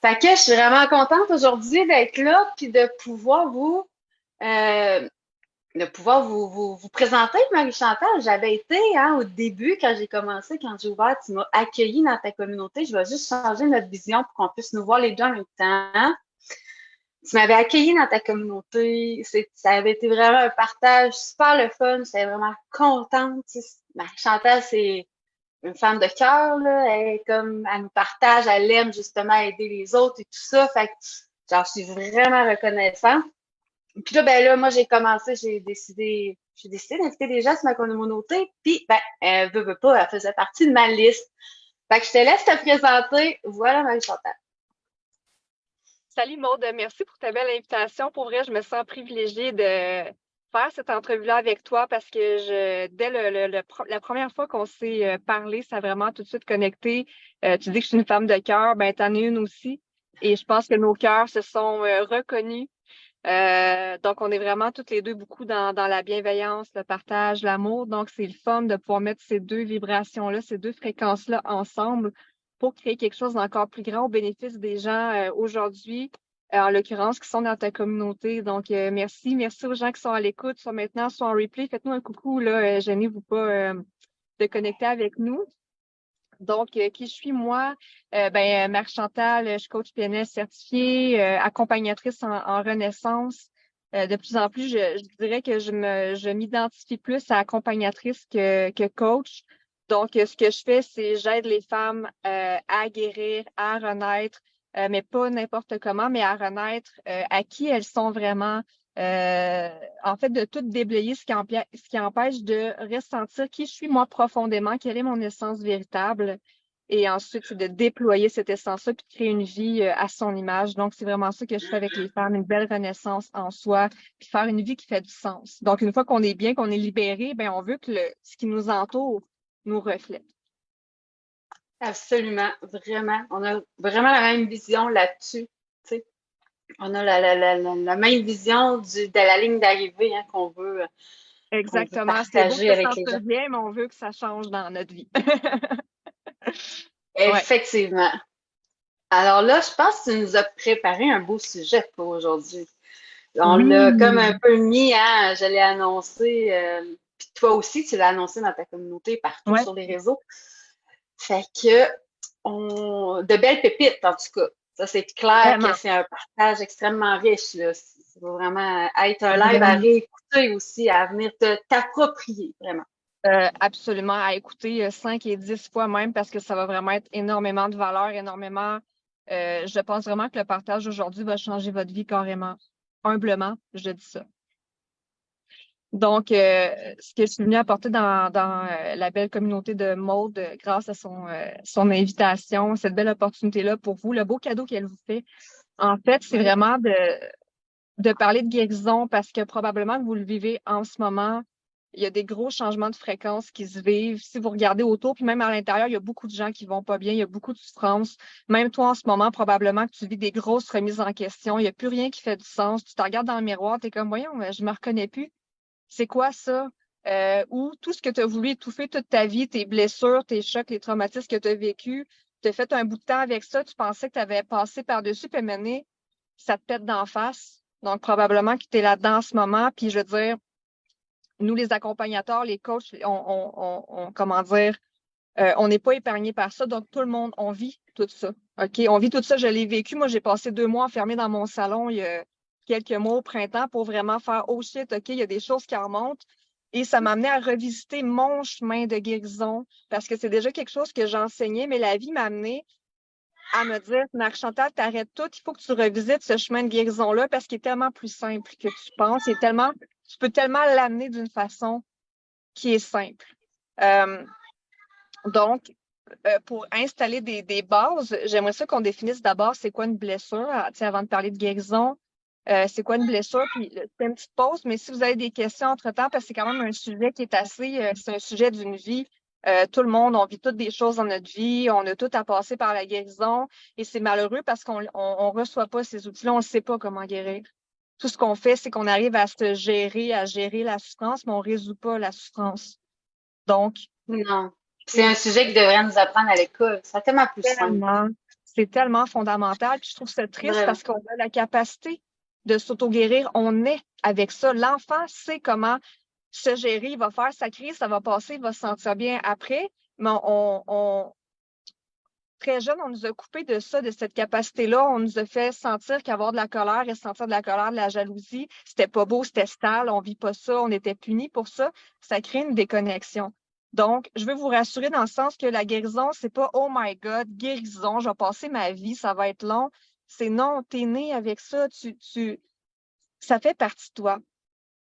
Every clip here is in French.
Fait que je suis vraiment contente aujourd'hui d'être là puis euh, de pouvoir vous présenter, Marie-Chantal. J'avais été, au début, quand j'ai commencé, quand j'ai ouvert, tu m'as accueilli dans ta communauté. Je vais juste changer notre vision pour qu'on puisse nous voir les deux en même temps. Tu m'avais accueilli dans ta communauté. Ça avait été vraiment un partage super le fun. J'étais vraiment contente. Tu sais. Marie-Chantal, c'est une femme de cœur, là. Elle nous partage, elle aime justement aider les autres et tout ça. Fait que, j'en suis vraiment reconnaissante. Puis là, ben là, moi, j'ai décidé d'inviter des gens sur ma communauté. Puis, elle veut pas, elle faisait partie de ma liste. Fait que je te laisse te présenter. Voilà, Marie-Chantal. Salut Maude, merci pour ta belle invitation. Pour vrai, je me sens privilégiée de faire cette entrevue-là avec toi parce que dès la première fois qu'on s'est parlé, ça a vraiment tout de suite connecté. Tu dis que je suis une femme de cœur, ben t'en es une aussi. Et je pense que nos cœurs se sont reconnus. Donc, on est vraiment toutes les deux beaucoup dans la bienveillance, le partage, l'amour. Donc, c'est le fun de pouvoir mettre ces deux vibrations-là, ces deux fréquences-là ensemble pour créer quelque chose d'encore plus grand au bénéfice des gens aujourd'hui, en l'occurrence, qui sont dans ta communauté. Donc, merci aux gens qui sont à l'écoute, soit maintenant, soit en replay. Faites-nous un coucou, là, gênez-vous pas de connecter avec nous. Donc, qui je suis moi? Marie-Chantal, je suis coach PNL certifiée, accompagnatrice en renaissance. De plus en plus, je dirais que je m'identifie plus à accompagnatrice que coach. Donc, ce que je fais, c'est j'aide les femmes à guérir, à renaître, mais pas n'importe comment, mais à renaître à qui elles sont vraiment. Euh, En fait, de tout déblayer ce qui empêche de ressentir qui je suis moi profondément, quelle est mon essence véritable. Et ensuite, c'est de déployer cette essence-là puis de créer une vie à son image. Donc, c'est vraiment ça que je fais avec les femmes, une belle renaissance en soi, puis faire une vie qui fait du sens. Donc, une fois qu'on est bien, qu'on est libéré, ben, on veut que ce qui nous entoure nous reflète. Absolument, vraiment. On a vraiment la même vision là-dessus. Tu sais. On a la même vision de la ligne d'arrivée qu'on veut Exactement. C'est beau partager de se avec les gens. sentir bien, mais on veut que ça change dans notre vie. Ouais. Effectivement. Alors là, je pense que tu nous as préparé un beau sujet pour aujourd'hui. On l'a comme un Oui. peu mis, hein, je l'ai annoncé, puis toi aussi, tu l'as annoncé dans ta communauté, partout Ouais. sur les réseaux. Fait que, de belles pépites, en tout cas. Ça, c'est clair que Vraiment. c'est un partage extrêmement riche, là. Ça va vraiment être un live à Vraiment. réécouter aussi, à venir t'approprier, vraiment. Absolument, à écouter 5 et 10 fois même parce que ça va vraiment être énormément de valeur, énormément. Je pense vraiment que le partage aujourd'hui va changer votre vie carrément. Humblement, je dis ça. Donc, ce que je suis venue apporter dans la belle communauté de Maude grâce à son invitation, cette belle opportunité-là pour vous, le beau cadeau qu'elle vous fait, en fait, c'est Oui. vraiment de parler de guérison parce que probablement que vous le vivez en ce moment. Il y a des gros changements de fréquence qui se vivent. Si vous regardez autour, puis même à l'intérieur, il y a beaucoup de gens qui vont pas bien, il y a beaucoup de souffrance. Même toi, en ce moment, probablement que tu vis des grosses remises en question. Il n'y a plus rien qui fait du sens. Tu te regardes dans le miroir, tu es comme, voyons, je me reconnais plus. C'est quoi ça? Ou tout ce que tu as voulu étouffer toute ta vie, tes blessures, tes chocs, les traumatismes que tu as vécus, tu as fait un bout de temps avec ça, tu pensais que tu avais passé par-dessus, puis maintenant, ça te pète d'en face. Donc, probablement que tu es là-dedans en ce moment. Puis, je veux dire, nous, les accompagnateurs, les coachs, comment dire, on n'est pas épargnés par ça. Donc, tout le monde, on vit tout ça. OK? On vit tout ça. Je l'ai vécu. Moi, j'ai passé 2 mois enfermée dans mon salon il y a quelques mois au printemps pour vraiment faire, oh shit, OK, il y a des choses qui remontent. Et ça m'a amené à revisiter mon chemin de guérison parce que c'est déjà quelque chose que j'enseignais, mais la vie m'a amené à me dire, Marc-Chantal, t'arrêtes tout, il faut que tu revisites ce chemin de guérison-là parce qu'il est tellement plus simple que tu penses. Tu peux tellement l'amener d'une façon qui est simple. Euh, donc, pour installer des bases, j'aimerais ça qu'on définisse d'abord c'est quoi une blessure, avant de parler de guérison. C'est quoi une blessure? Puis, c'est une petite pause, mais si vous avez des questions entre-temps, parce que c'est quand même un sujet qui est c'est un sujet d'une vie. Tout le monde, on vit toutes des choses dans notre vie, on a tout à passer par la guérison et c'est malheureux parce qu'on reçoit pas ces outils-là, on ne sait pas comment guérir. Tout ce qu'on fait, c'est qu'on arrive à gérer la souffrance, mais on ne résout pas la souffrance. Donc, Non. C'est c'est un sujet qui devrait nous apprendre à l'école. C'est tellement plus simple. tellement, c'est tellement fondamental. Puis je trouve ça triste Vraiment. parce qu'on a la capacité de s'auto-guérir. On est avec ça. L'enfant sait comment se gérer. Il va faire sa crise, ça va passer, il va se sentir bien après. Mais très jeune, on nous a coupé de ça, de cette capacité-là. On nous a fait sentir qu'avoir de la colère et sentir de la colère, de la jalousie, c'était pas beau, c'était sale, on vit pas ça, on était punis pour ça. Ça crée une déconnexion. Donc, je veux vous rassurer dans le sens que la guérison, c'est pas oh my God, guérison, je vais passer ma vie, ça va être long. C'est non, t'es né avec ça, ça fait partie de toi.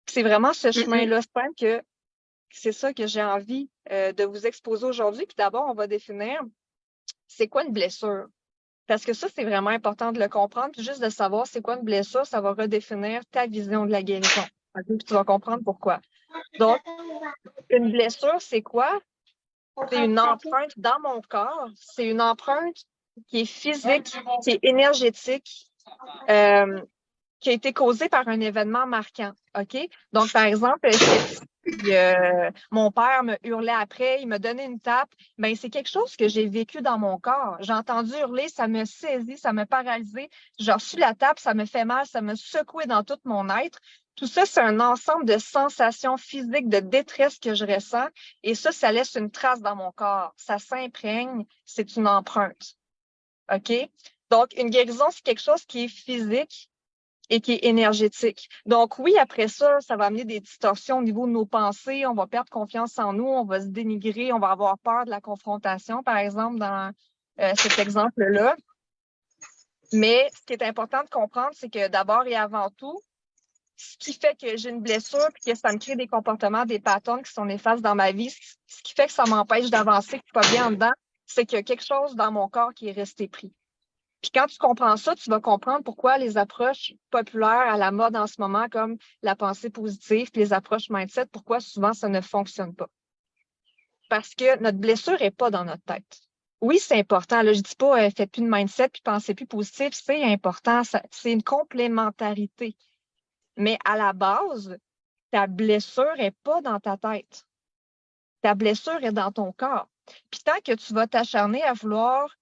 C'est vraiment ce chemin-là. Je pense que c'est ça que j'ai envie de vous exposer aujourd'hui. Puis d'abord, on va définir c'est quoi une blessure. Parce que ça, c'est vraiment important de le comprendre. Puis juste de savoir c'est quoi une blessure, ça va redéfinir ta vision de la guérison. OK? Puis tu vas comprendre pourquoi. Donc, une blessure, c'est quoi? C'est une empreinte dans mon corps. C'est une empreinte qui est physique, qui est énergétique, qui a été causée par un événement marquant. OK? Donc, par exemple, mon père me hurlait après, il me donnait une tape. Ben, c'est quelque chose que j'ai vécu dans mon corps. J'ai entendu hurler, ça me saisit, ça me paralysé. J'ai reçu la tape, ça me fait mal, ça me secouait dans tout mon être. Tout ça, c'est un ensemble de sensations physiques, de détresse que je ressens. Et ça laisse une trace dans mon corps. Ça s'imprègne, c'est une empreinte. OK? Donc, une guérison, c'est quelque chose qui est physique et qui est énergétique. Donc oui, après ça, ça va amener des distorsions au niveau de nos pensées, on va perdre confiance en nous, on va se dénigrer, on va avoir peur de la confrontation, par exemple, dans cet exemple-là. Mais ce qui est important de comprendre, c'est que d'abord et avant tout, ce qui fait que j'ai une blessure et que ça me crée des comportements, des patterns qui sont néfastes dans ma vie, ce qui fait que ça m'empêche d'avancer, que je suis pas bien en dedans, c'est qu'il y a quelque chose dans mon corps qui est resté pris. Puis quand tu comprends ça, tu vas comprendre pourquoi les approches populaires à la mode en ce moment, comme la pensée positive, puis les approches mindset, pourquoi souvent ça ne fonctionne pas. Parce que notre blessure n'est pas dans notre tête. Oui, c'est important. Là, je dis pas faites plus de mindset puis pensez plus positif, c'est important. C'est une complémentarité. Mais à la base, ta blessure n'est pas dans ta tête. Ta blessure est dans ton corps. Puis tant que tu vas t'acharner à vouloir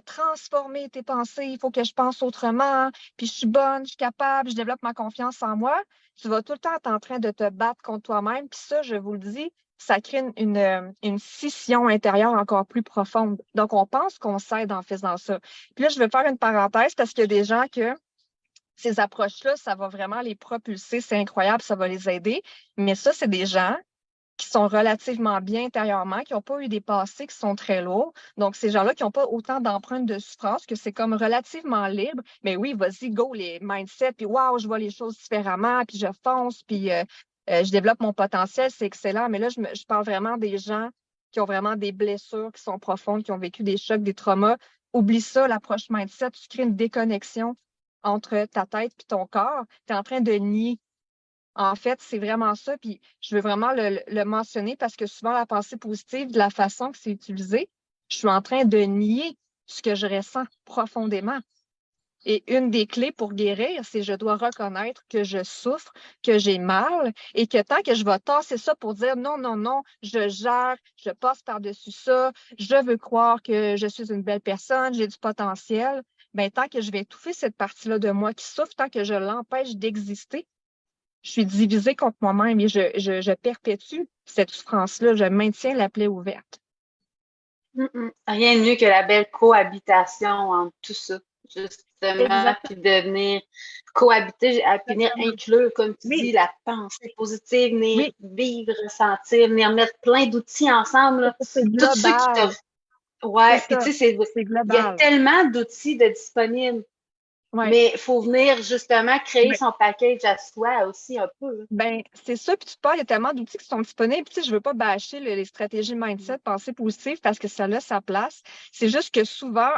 transformer tes pensées, il faut que je pense autrement, puis je suis bonne, je suis capable, je développe ma confiance en moi, tu vas tout le temps être en train de te battre contre toi-même, puis ça, je vous le dis, ça crée une scission intérieure encore plus profonde. Donc, on pense qu'on s'aide en faisant ça. Puis là, je vais faire une parenthèse parce qu'il y a des gens que ces approches-là, ça va vraiment les propulser, c'est incroyable, ça va les aider, mais ça, c'est des gens qui sont relativement bien intérieurement, qui n'ont pas eu des passés qui sont très lourds. Donc, ces gens-là qui n'ont pas autant d'empreintes de souffrance, que c'est comme relativement libre. Mais oui, vas-y, go, les mindsets, puis waouh, je vois les choses différemment, puis je fonce, puis je développe mon potentiel, c'est excellent. Mais là, je parle vraiment des gens qui ont vraiment des blessures qui sont profondes, qui ont vécu des chocs, des traumas. Oublie ça, l'approche mindset, tu crées une déconnexion entre ta tête et ton corps. Tu es en train de nier. En fait, c'est vraiment ça. Puis je veux vraiment le mentionner parce que souvent, la pensée positive, de la façon que c'est utilisé, je suis en train de nier ce que je ressens profondément. Et une des clés pour guérir, c'est je dois reconnaître que je souffre, que j'ai mal et que tant que je vais tasser ça pour dire non, non, non, je gère, je passe par-dessus ça, je veux croire que je suis une belle personne, j'ai du potentiel, bien, tant que je vais étouffer cette partie-là de moi qui souffre, tant que je l'empêche d'exister, je suis divisée contre moi-même et je perpétue cette souffrance-là. Je maintiens la plaie ouverte. Rien de mieux que la belle cohabitation entre tout ça, justement, Exactement. puis de venir cohabiter, à venir inclure, comme tu dis, Oui, la pensée positive, venir oui, vivre, ressentir, venir mettre plein d'outils ensemble, là. c'est Tous ceux qui te... global. C'est Ouais, puis ça. tu sais, C'est il y a global. tellement d'outils de disponibles, Ouais. mais il faut venir justement créer Ben, son package à soi aussi un peu, là. ben, c'est ça. Puis tu parles, il y a tellement d'outils qui sont disponibles. Tu sais, je veux pas bâcher les stratégies mindset, pensée positive, parce que ça a sa place. C'est juste que souvent,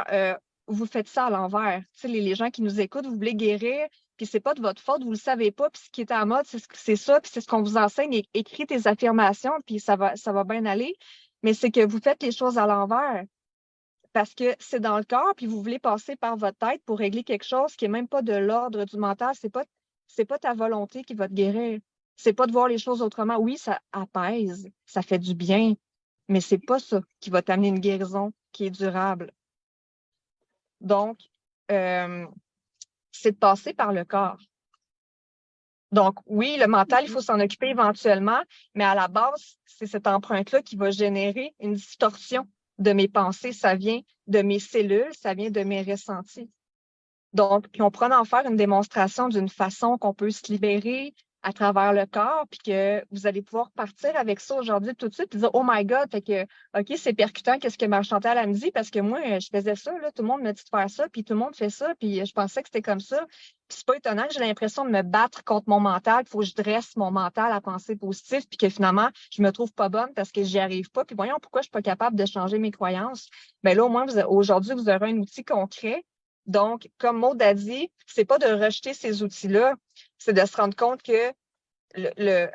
vous faites ça à l'envers. Tu sais, les gens qui nous écoutent, vous voulez guérir, puis c'est pas de votre faute, vous le savez pas, puis ce qui est à la mode, c'est ça, puis c'est ce qu'on vous enseigne. Écris tes affirmations, puis ça va bien aller. Mais c'est que vous faites les choses à l'envers. Parce que c'est dans le corps, puis vous voulez passer par votre tête pour régler quelque chose qui n'est même pas de l'ordre du mental. C'est pas ta volonté qui va te guérir. C'est pas de voir les choses autrement. Oui, ça apaise, ça fait du bien, mais c'est pas ça qui va t'amener une guérison qui est durable. Donc, c'est de passer par le corps. Donc, oui, le mental, il faut s'en occuper éventuellement, mais à la base, c'est cette empreinte-là qui va générer une distorsion de mes pensées. Ça vient de mes cellules, ça vient de mes ressentis. Donc, puis on pourra en faire une démonstration d'une façon qu'on peut se libérer à travers le corps, puis que vous allez pouvoir partir avec ça aujourd'hui tout de suite, puis dire Oh my God, fait que OK, c'est percutant, qu'est-ce que Marie-Chantal elle me dit, parce que moi, je faisais ça, là, tout le monde me dit de faire ça, puis tout le monde fait ça, puis je pensais que c'était comme ça. Puis c'est pas étonnant que j'ai l'impression de me battre contre mon mental, qu'il faut que je dresse mon mental à penser positif, puis que finalement, je me trouve pas bonne parce que j'y arrive pas. Puis voyons pourquoi je suis pas capable de changer mes croyances. Bien là, au moins, aujourd'hui, vous aurez un outil concret. Donc, comme Maud a dit, c'est pas de rejeter ces outils-là, c'est de se rendre compte que,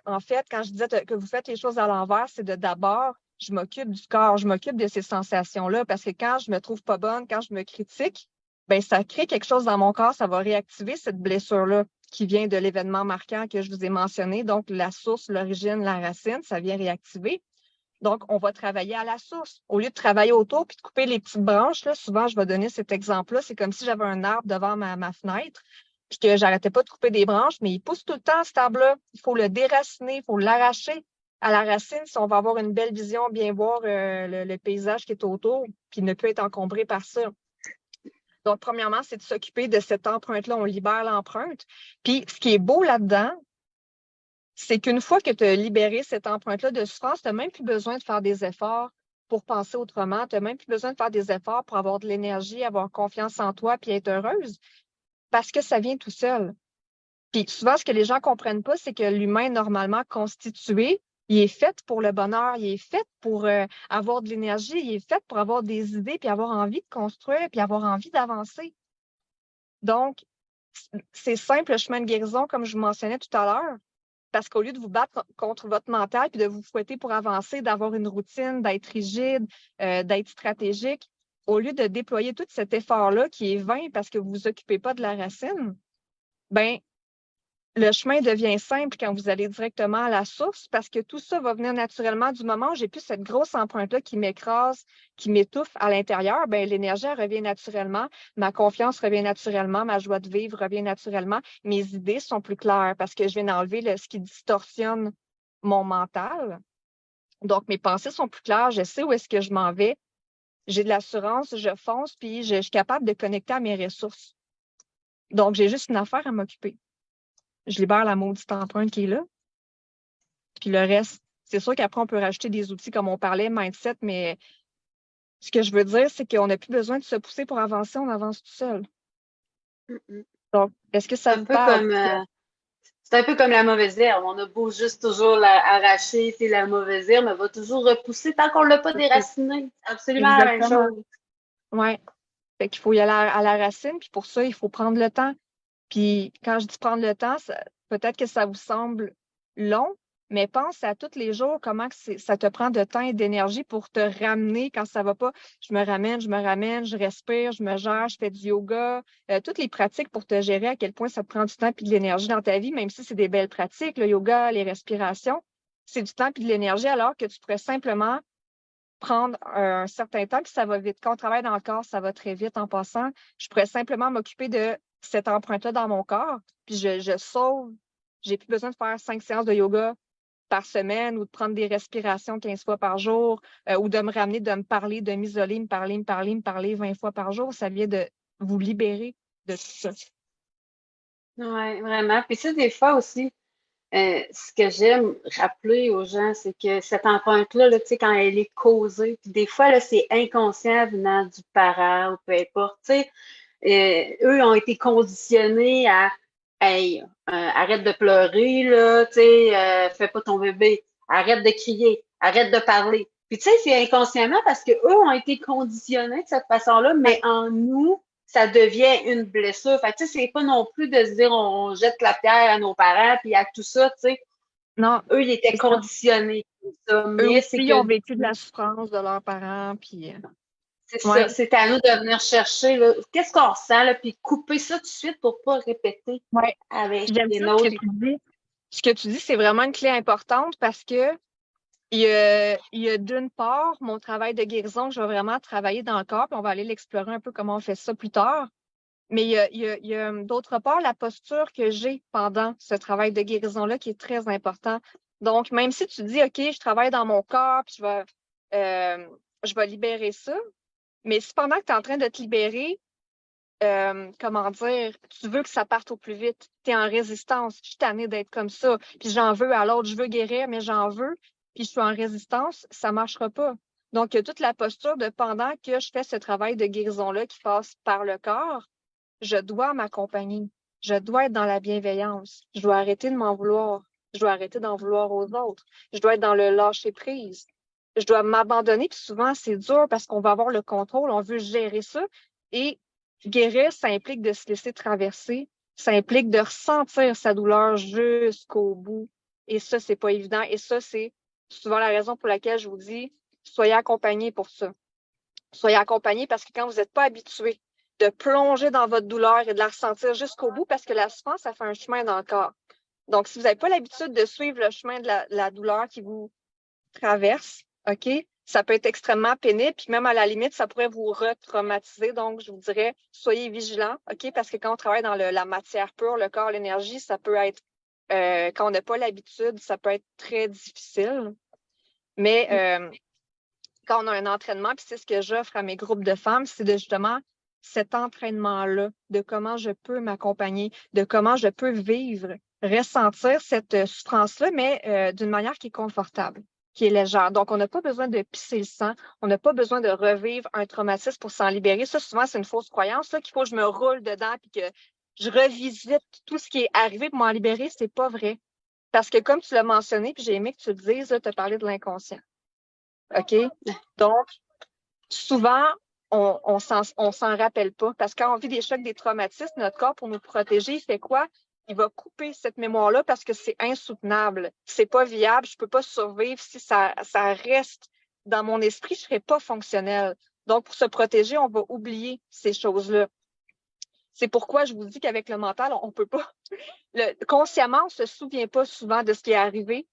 en fait, quand je disais que vous faites les choses à l'envers, c'est de d'abord, je m'occupe du corps, je m'occupe de ces sensations-là, parce que quand je me trouve pas bonne, quand je me critique, ben ça crée quelque chose dans mon corps, ça va réactiver cette blessure-là qui vient de l'événement marquant que je vous ai mentionné. Donc, la source, l'origine, la racine, ça vient réactiver. Donc, on va travailler à la source. Au lieu de travailler autour puis de couper les petites branches, là, souvent, je vais donner cet exemple-là. C'est comme si j'avais un arbre devant ma fenêtre puis que j'arrêtais pas de couper des branches, mais il pousse tout le temps, cet arbre-là. Il faut le déraciner, il faut l'arracher à la racine si on va avoir une belle vision, bien voir le paysage qui est autour, puis ne plus être encombré par ça. Donc, premièrement, c'est de s'occuper de cette empreinte-là. On libère l'empreinte. Puis, ce qui est beau là-dedans, c'est qu'une fois que tu as libéré cette empreinte-là de souffrance, tu n'as même plus besoin de faire des efforts pour penser autrement. Tu n'as même plus besoin de faire des efforts pour avoir de l'énergie, avoir confiance en toi puis être heureuse parce que ça vient tout seul. Puis souvent, ce que les gens ne comprennent pas, c'est que l'humain normalement constitué, il est fait pour le bonheur, il est fait pour avoir de l'énergie, il est fait pour avoir des idées puis avoir envie de construire puis avoir envie d'avancer. Donc, c'est simple le chemin de guérison, comme je vous mentionnais tout à l'heure. Parce qu'au lieu de vous battre contre votre mental puis de vous fouetter pour avancer, d'avoir une routine, d'être rigide, d'être stratégique, au lieu de déployer tout cet effort-là qui est vain parce que vous ne vous occupez pas de la racine, ben le chemin devient simple quand vous allez directement à la source parce que tout ça va venir naturellement du moment où j'ai plus cette grosse empreinte-là qui m'écrase, qui m'étouffe à l'intérieur. Ben, l'énergie revient naturellement, ma confiance revient naturellement, ma joie de vivre revient naturellement. Mes idées sont plus claires parce que je viens d'enlever ce qui distorsionne mon mental. Donc, mes pensées sont plus claires, je sais où est-ce que je m'en vais. J'ai de l'assurance, je fonce, puis je suis capable de connecter à mes ressources. Donc, j'ai juste une affaire à m'occuper. Je libère la maudite empreinte qui est là. Puis le reste, c'est sûr qu'après, on peut rajouter des outils comme on parlait, mindset, mais ce que je veux dire, c'est qu'on n'a plus besoin de se pousser pour avancer, on avance tout seul. Donc, est-ce que ça vous parle? C'est un peu comme la mauvaise herbe. On a beau juste toujours arracher la mauvaise herbe, elle va toujours repousser tant qu'on ne l'a pas déracinée. C'est absolument la même Exactement. chose. Oui. Fait qu'il faut y aller à la racine, puis pour ça, il faut prendre le temps. Puis quand je dis prendre le temps, peut-être que ça vous semble long, mais pense à tous les jours comment ça te prend de temps et d'énergie pour te ramener quand ça va pas. Je me ramène, je respire, je me gère, je fais du yoga. Toutes les pratiques pour te gérer à quel point ça te prend du temps et de l'énergie dans ta vie, même si c'est des belles pratiques, le yoga, les respirations, c'est du temps et de l'énergie alors que tu pourrais simplement prendre un certain temps, puis ça va vite. Quand on travaille dans le corps, ça va très vite en passant. Je pourrais simplement m'occuper de cette empreinte-là dans mon corps, puis je sauve. J'ai plus besoin de faire 5 séances de yoga par semaine ou de prendre des respirations 15 fois par jour ou de me ramener, de me parler, de m'isoler, me parler 20 fois par jour. Ça vient de vous libérer de tout ça. Oui, vraiment. Puis ça, des fois aussi, ce que j'aime rappeler aux gens, c'est que cette empreinte-là, là, tu sais, quand elle est causée, puis des fois, là, c'est inconscient venant du parent ou peu importe, tu sais, eux ont été conditionnés à hey, arrête de pleurer, là, tu sais, fais pas ton bébé, arrête de crier, arrête de parler. Puis tu sais, c'est inconsciemment parce que eux ont été conditionnés de cette façon-là, mais en nous, ça devient une blessure. Fait que tu sais, c'est pas non plus de se dire on jette la pierre à nos parents puis à tout ça, tu sais. Non. Eux, ils étaient conditionnés comme ça, Eux mais aussi, c'est ils ont que vécu de la souffrance de leurs parents, puis c'est ça, ouais. c'est à nous de venir chercher là, qu'est-ce qu'on ressent, là, puis couper ça tout de suite pour pas répéter Ouais. avec J'aime les ça ce nôtres. que tu dis. Ce que tu dis, c'est vraiment une clé importante parce que Il y a d'une part mon travail de guérison que je vais vraiment travailler dans le corps, puis on va aller l'explorer un peu comment on fait ça plus tard. Mais il y a d'autre part la posture que j'ai pendant ce travail de guérison-là qui est très important. Donc, même si tu dis, OK, je travaille dans mon corps, puis je vais libérer ça, mais si pendant que tu es en train de te libérer, comment dire, tu veux que ça parte au plus vite, tu es en résistance, je suis tannée d'être comme ça, puis j'en veux à l'autre, je veux guérir, mais j'en veux, puis je suis en résistance, ça ne marchera pas. Donc, il y a toute la posture de pendant que je fais ce travail de guérison-là qui passe par le corps, je dois m'accompagner. Je dois être dans la bienveillance. Je dois arrêter de m'en vouloir. Je dois arrêter d'en vouloir aux autres. Je dois être dans le lâcher prise. Je dois m'abandonner. Puis souvent, c'est dur parce qu'on va avoir le contrôle. On veut gérer ça. Et guérir, ça implique de se laisser traverser. Ça implique de ressentir sa douleur jusqu'au bout. Et ça, c'est pas évident. Et ça, c'est souvent la raison pour laquelle je vous dis, soyez accompagnés pour ça. Soyez accompagnés parce que quand vous n'êtes pas habitué de plonger dans votre douleur et de la ressentir jusqu'au bout, parce que la souffrance, ça fait un chemin dans le corps. Donc, si vous n'avez pas l'habitude de suivre le chemin de la douleur qui vous traverse, OK, ça peut être extrêmement pénible, puis même à la limite, ça pourrait vous retraumatiser. Donc, je vous dirais, soyez vigilants, OK, parce que quand on travaille dans la matière pure, le corps, l'énergie, ça peut être, quand on n'a pas l'habitude, ça peut être très difficile. Mais quand on a un entraînement, puis c'est ce que j'offre à mes groupes de femmes, c'est de justement cet entraînement-là, de comment je peux m'accompagner, de comment je peux vivre, ressentir cette souffrance-là, mais d'une manière qui est confortable, qui est légère. Donc, on n'a pas besoin de pisser le sang, on n'a pas besoin de revivre un traumatisme pour s'en libérer. Ça, souvent, c'est une fausse croyance, là, qu'il faut que je me roule dedans puis que je revisite tout ce qui est arrivé pour m'en libérer. C'est pas vrai. Parce que comme tu l'as mentionné, puis j'ai aimé que tu le dises, tu as parlé de l'inconscient. OK? Donc, souvent, on s'en rappelle pas parce que quand on vit des chocs, des traumatismes, notre corps, pour nous protéger, il fait quoi? Il va couper cette mémoire-là parce que c'est insoutenable. C'est pas viable. Je peux pas survivre. Si ça reste dans mon esprit, je serai pas fonctionnelle. Donc, pour se protéger, on va oublier ces choses-là. C'est pourquoi je vous dis qu'avec le mental, on peut pas. Consciemment, on se souvient pas souvent de ce qui est arrivé.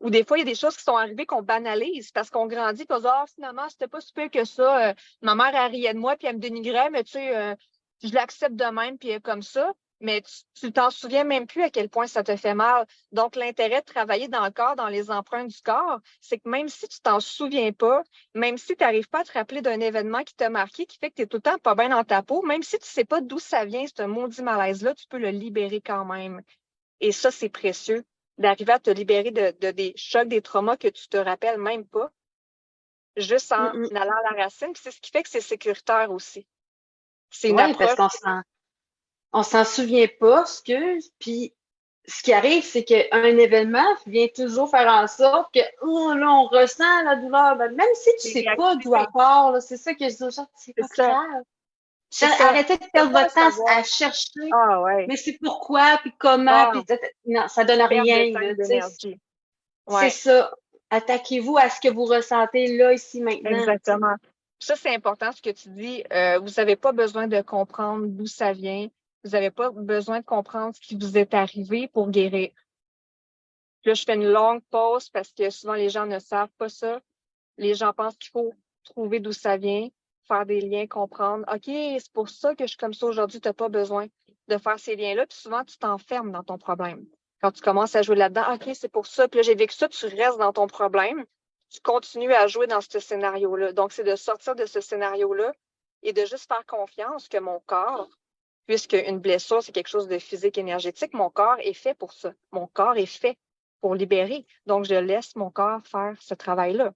Ou des fois, il y a des choses qui sont arrivées qu'on banalise parce qu'on grandit, qu'on se dit, ah, finalement, c'était pas super que ça. Ma mère, elle riait de moi, puis elle me dénigrait, mais tu sais, je l'accepte de même, puis elle est comme ça. Mais tu t'en souviens même plus à quel point ça te fait mal. Donc, l'intérêt de travailler dans le corps, dans les empreintes du corps, c'est que même si tu t'en souviens pas, même si tu n'arrives pas à te rappeler d'un événement qui t'a marqué, qui fait que tu es tout le temps pas bien dans ta peau, même si tu sais pas d'où ça vient, ce maudit malaise-là, tu peux le libérer quand même. Et ça, c'est précieux d'arriver à te libérer de des chocs, des traumas que tu te rappelles même pas, juste en allant à la racine. Puis c'est ce qui fait que c'est sécuritaire aussi. C'est une Oui, parce approche. on s'en souvient pas, puis ce qui arrive, c'est qu'un événement vient toujours faire en sorte que, oh là, on ressent la douleur. Ben, même si tu sais pas d'où elle part, là, c'est ça que je dis aux gens, c'est pas ça. grave. C'est ça. Arrêtez de perdre votre temps à chercher, Ah ouais. mais c'est pourquoi, puis comment, Ah, puis non, ça donne perte de rien, temps là, et tu sais. d'énergie. C'est Ouais, ça. Attaquez-vous à ce que vous ressentez là, ici, maintenant. exactement. Ça, c'est important ce que tu dis. Vous n'avez pas besoin de comprendre d'où ça vient. Vous n'avez pas besoin de comprendre ce qui vous est arrivé pour guérir. Là, je fais une longue pause parce que souvent les gens ne savent pas ça. Les gens pensent qu'il faut trouver d'où ça vient, faire des liens, comprendre. OK, c'est pour ça que je suis comme ça aujourd'hui. Tu n'as pas besoin de faire ces liens-là. Puis souvent, tu t'enfermes dans ton problème. Quand tu commences à jouer là-dedans, OK, c'est pour ça. Puis là, j'ai vécu ça, tu restes dans ton problème. Tu continues à jouer dans ce scénario-là. Donc, c'est de sortir de ce scénario-là et de juste faire confiance que mon corps, puisque une blessure, c'est quelque chose de physique, énergétique, mon corps est fait pour ça. Mon corps est fait pour libérer. Donc, je laisse mon corps faire ce travail-là.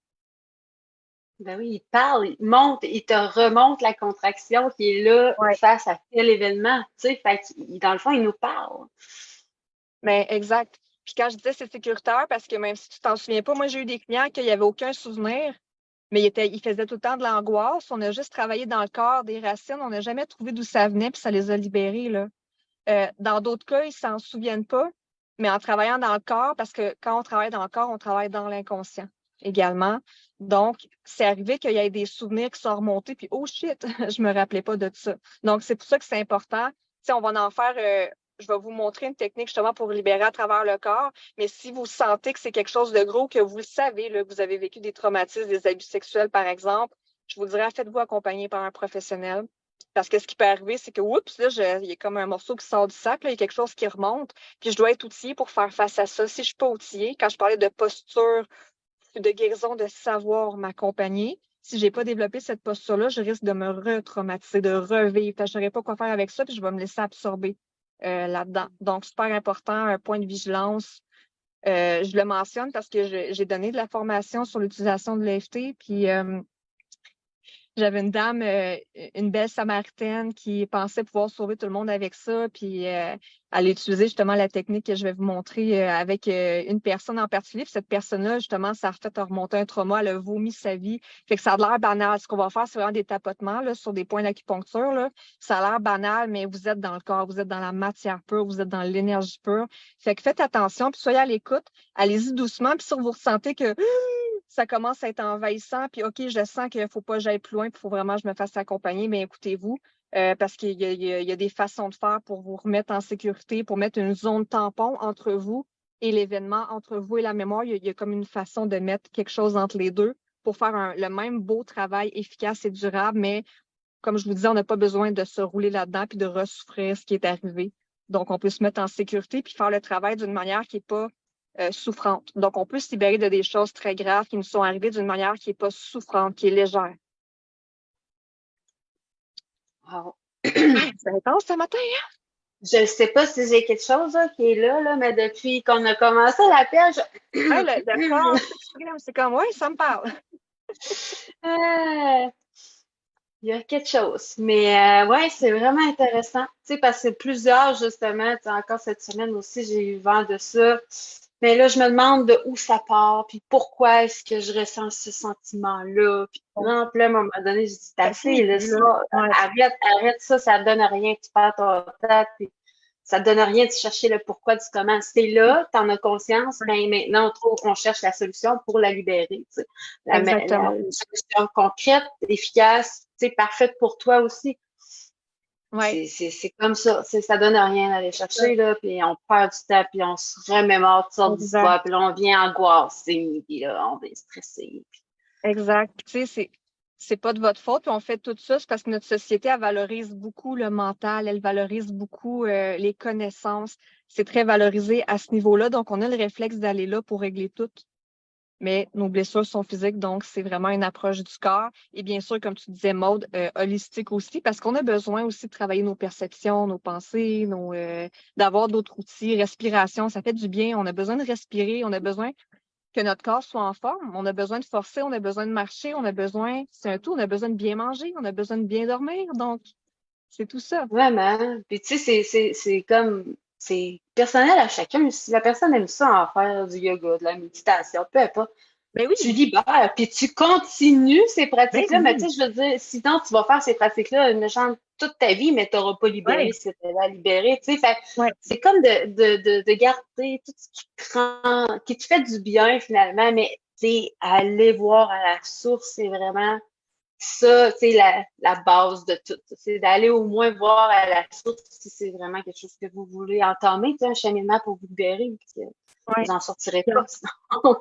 Ben oui, il parle, il monte, il te remonte la contraction qui est là Ouais. face à tel événement. Tu sais, fait que, dans le fond, il nous parle. Mais exact. Puis quand je disais c'est sécuritaire, parce que même si tu t'en souviens pas, moi j'ai eu des clients qui n'avaient aucun souvenir, mais ils faisaient tout le temps de l'angoisse. On a juste travaillé dans le corps des racines. On n'a jamais trouvé d'où ça venait, puis ça les a libérés, là. Dans d'autres cas, ils s'en souviennent pas, mais en travaillant dans le corps, parce que quand on travaille dans le corps, on travaille dans l'inconscient également. Donc, c'est arrivé qu'il y ait des souvenirs qui sont remontés, puis oh shit, je me rappelais pas de ça. Donc, c'est pour ça que c'est important. Tu sais, on va en faire je vais vous montrer une technique justement pour libérer à travers le corps. Mais si vous sentez que c'est quelque chose de gros, que vous le savez, là, que vous avez vécu des traumatismes, des abus sexuels, par exemple, je vous dirais, faites-vous accompagner par un professionnel. Parce que ce qui peut arriver, c'est que, oups, là, il y a comme un morceau qui sort du sac, là, il y a quelque chose qui remonte, puis je dois être outillée pour faire face à ça. Si je ne suis pas outillée, quand je parlais de posture, de guérison, de savoir m'accompagner, si je n'ai pas développé cette posture-là, je risque de me retraumatiser, de revivre. Je ne saurais pas quoi faire avec ça, puis je vais me laisser absorber là-dedans. Donc, super important, un point de vigilance. Je le mentionne parce que j'ai donné de la formation sur l'utilisation de l'EFT, puis j'avais une dame, une belle Samaritaine qui pensait pouvoir sauver tout le monde avec ça, puis elle a utilisé justement la technique que je vais vous montrer avec une personne en particulier. Puis cette personne-là, justement, ça a fait remonter un trauma, elle a vomi sa vie. Fait que ça a l'air banal. Ce qu'on va faire, c'est vraiment des tapotements là, sur des points d'acupuncture. Là. Ça a l'air banal, mais vous êtes dans le corps, vous êtes dans la matière pure, vous êtes dans l'énergie pure. Fait que faites attention, puis soyez à l'écoute. Allez-y doucement, puis si vous ressentez que ça commence à être envahissant, puis OK, je sens qu'il ne faut pas que j'aille plus loin, puis il faut vraiment que je me fasse accompagner, mais écoutez-vous, parce qu'il y a des façons de faire pour vous remettre en sécurité, pour mettre une zone tampon entre vous et l'événement, entre vous et la mémoire. Il y a comme une façon de mettre quelque chose entre les deux pour faire le même beau travail efficace et durable, mais comme je vous disais, on n'a pas besoin de se rouler là-dedans puis de ressouffrir ce qui est arrivé. Donc, on peut se mettre en sécurité puis faire le travail d'une manière qui n'est pas souffrante. Donc, on peut se libérer de des choses très graves qui nous sont arrivées d'une manière qui n'est pas souffrante, qui est légère. Wow. C'est intense ce matin, hein? Je ne sais pas si j'ai quelque chose là, qui est là, mais depuis qu'on a commencé l'appel, Le corps s'exprime, c'est comme, oui, ça me parle. Il y a quelque chose. Mais ouais, c'est vraiment intéressant. Tu sais, parce que plusieurs, justement, tu sais, encore cette semaine aussi, j'ai eu vent de ça. Mais là, je me demande de où ça part, puis pourquoi est-ce que je ressens ce sentiment-là. Puis non, puis là, à un moment donné, je dis, t'as assez, là, ça, Ouais. arrête ça, ça donne rien, tu perds ton temps, puis ça donne rien de chercher le pourquoi du comment. C'est là, t'en as conscience, mais maintenant, on cherche la solution pour la libérer, tu sais. Exactement. Une solution concrète, efficace, tu sais, parfaite pour toi aussi. Ouais. C'est comme ça. Ça donne rien d'aller chercher, là, puis on perd du temps, puis on se remémore toutes sortes d'histoires, puis là, on vient angoissé, puis là, on vient stressé. Puis... Exact. Tu sais, c'est pas de votre faute, puis on fait tout ça, c'est parce que notre société, elle valorise beaucoup le mental, elle valorise beaucoup les connaissances. C'est très valorisé à ce niveau-là, donc on a le réflexe d'aller là pour régler tout. Mais nos blessures sont physiques, donc c'est vraiment une approche du corps. Et bien sûr, comme tu disais, Maude, holistique aussi, parce qu'on a besoin aussi de travailler nos perceptions, nos pensées, d'avoir d'autres outils, respiration, ça fait du bien. On a besoin de respirer, on a besoin que notre corps soit en forme. On a besoin de forcer, on a besoin de marcher, on a besoin, c'est un tout, on a besoin de bien manger, on a besoin de bien dormir. Donc, c'est tout ça. Vraiment. Puis tu sais, c'est comme, c'est personnel à chacun. Si la personne aime ça, en faire du yoga, de la méditation, peu importe, Ben oui, tu libères, puis tu continues ces ben pratiques-là. Mais oui. tu sais, je veux dire, sinon, tu vas faire ces pratiques-là, une chance toute ta vie, mais tu n'auras pas libéré Ouais, ce que tu avais à libérer. Tu sais, fait, ouais, c'est comme de garder tout ce qui te rend, qui te fait du bien finalement, mais tu sais, aller voir à la source, c'est vraiment ça, c'est la base de tout. C'est d'aller au moins voir à la source si c'est vraiment quelque chose que vous voulez entamer, tu sais, un cheminement pour vous libérer, parce que ouais. vous n'en sortirez pas sinon.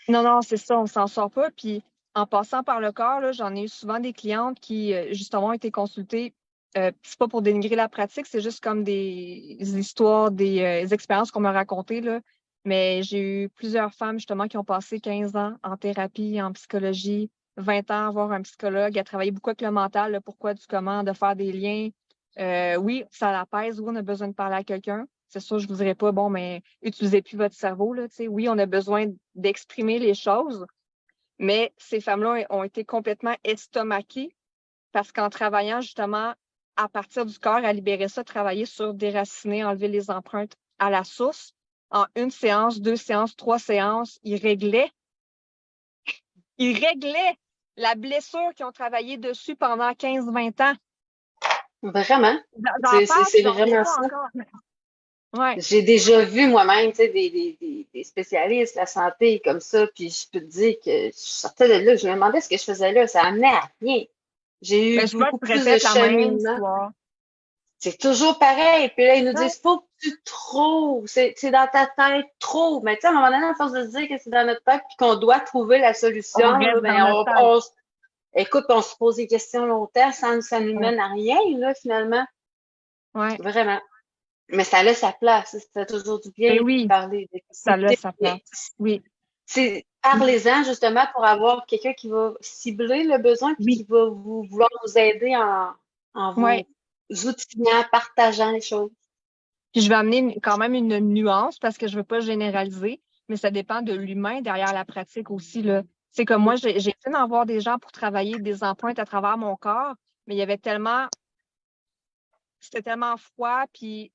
Non, non, c'est ça, on s'en sort pas. Puis en passant par le corps, là, j'en ai eu souvent des clientes qui, justement, ont été consultées. C'est pas pour dénigrer la pratique, c'est juste comme des histoires, des expériences qu'on m'a racontées, là. Mais j'ai eu plusieurs femmes, justement, qui ont passé 15 ans en thérapie, en psychologie, 20 ans à voir un psychologue, à travailler beaucoup avec le mental, le pourquoi du comment, de faire des liens. Oui, ça l'apaise, oui, on a besoin de parler à quelqu'un. C'est sûr, je vous dirais pas, bon, mais utilisez plus votre cerveau, là, tu sais. Oui, on a besoin d'exprimer les choses, mais ces femmes-là ont été complètement estomaquées parce qu'en travaillant justement à partir du corps, à libérer ça, travailler sur déraciner, enlever les empreintes à la source, en une séance, deux séances, trois séances, ils réglaient la blessure qu'ils ont travaillé dessus pendant 15-20 ans. Vraiment. J'en parle, puis C'est j'en reviens vraiment pas ça. encore. Ouais. J'ai déjà vu moi-même, tu sais, des spécialistes de la santé comme ça, puis je peux te dire que je sortais de là, je me demandais ce que je faisais là, ça amenait à rien. J'ai eu Mais souvent, beaucoup tu plus de répètes la même cheminement. histoire. C'est toujours pareil. Puis là, ils nous Ouais. disent, faut que tu trouves. C'est dans ta tête, trop. Mais tu sais, à un moment donné, à force de se dire que c'est dans notre tête puis qu'on doit trouver la On solution, là, reste dans ben, notre tête. écoute, on se pose des questions longtemps, ça nous Ouais. mène à rien, là, finalement. Ouais. Vraiment. Mais ça laisse sa place. Ça fait toujours du bien Ben de oui, parler, ça laisse d'écouter. sa place. Oui. Parlez-en justement pour avoir quelqu'un qui va cibler le besoin puis Oui. qui va vouloir vous aider en Ouais. vous outillant, partageant les choses. Puis je vais amener quand même une nuance parce que je veux pas généraliser, mais ça dépend de l'humain derrière la pratique aussi, là. C'est comme moi, j'ai essayé d'en voir des gens pour travailler des empreintes à travers mon corps, mais il y avait c'était tellement froid, puis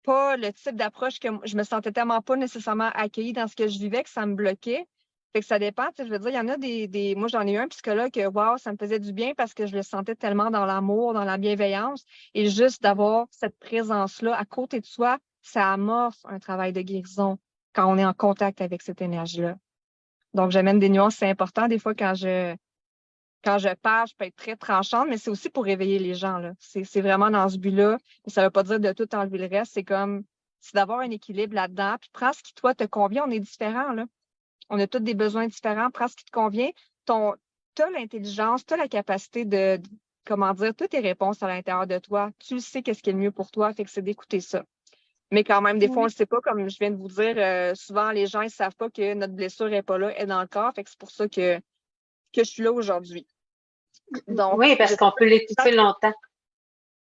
pas le type d'approche que je me sentais tellement pas nécessairement accueillie dans ce que je vivais que ça me bloquait. Fait que ça dépend, tu sais, je veux dire, il y en a moi j'en ai eu un psychologue que, wow, ça me faisait du bien parce que je le sentais tellement dans l'amour, dans la bienveillance et juste d'avoir cette présence-là à côté de soi, ça amorce un travail de guérison quand on est en contact avec cette énergie-là. Donc, j'amène des nuances, c'est important. Des fois, quand je parle, je peux être très tranchante, mais c'est aussi pour réveiller les gens, là. C'est vraiment dans ce but-là. Et ça ne veut pas dire de tout enlever le reste. C'est d'avoir un équilibre là-dedans. Puis prends ce qui, toi, te convient. On est différents, là. On a tous des besoins différents. Prends ce qui te convient. T'as l'intelligence, t'as la capacité comment dire, toutes tes réponses à l'intérieur de toi. Tu le sais qu'est-ce qui est le mieux pour toi. Fait que c'est d'écouter ça. Mais quand même, des fois, on Oui. le sait pas. Comme je viens de vous dire, souvent, les gens, ils savent pas que notre blessure est pas là, elle est dans le corps. Fait que c'est pour ça que je suis là aujourd'hui. Donc, Oui, je parce sais qu'on pas peut si les gens l'étouffer longtemps.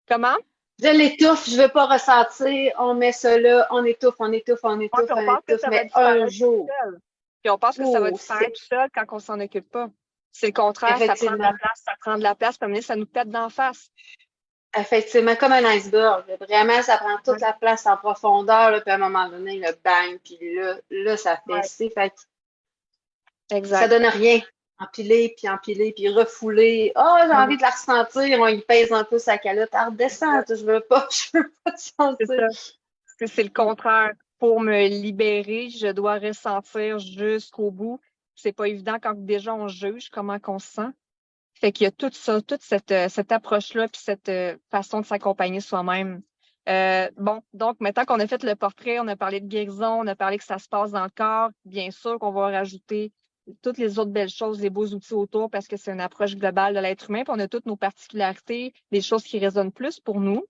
comment? Je l'étouffe, je veux pas ressentir, on met ça là, on étouffe, on étouffe, on Ouais, puis étouffe, on on pense que étouffe, ça va mais un disparaître tout jour, seul. Puis on pense que ça va oh, disparaître tout seul quand on s'en occupe pas. C'est le contraire, ça prend de la effectivement, place, ça prend de la place, puis à un moment donné, ça nous pète d'en face. effectivement, comme un iceberg. Vraiment, ça prend Ouais. toute la place en profondeur, là, puis à un moment donné, le bang, puis là, ça fait Ouais, c'est, fait que ça exact. donne rien. Empiler, puis refouler. Ah, j'ai Non, envie de la ressentir. On y pèse un peu sa calotte. Ah, c'est ça. redescends, je veux pas, je veux pas te C'est sentir. ça. C'est le contraire. Pour me libérer, je dois ressentir jusqu'au bout. C'est pas évident quand déjà on juge comment qu'on se sent. Fait qu'il y a tout ça, toute cette approche-là, puis cette façon de s'accompagner soi-même. Bon, donc maintenant qu'on a fait le portrait, on a parlé de guérison, on a parlé que ça se passe dans le corps, bien sûr qu'on va rajouter toutes les autres belles choses, les beaux outils autour, parce que c'est une approche globale de l'être humain, puis on a toutes nos particularités, les choses qui résonnent plus pour nous.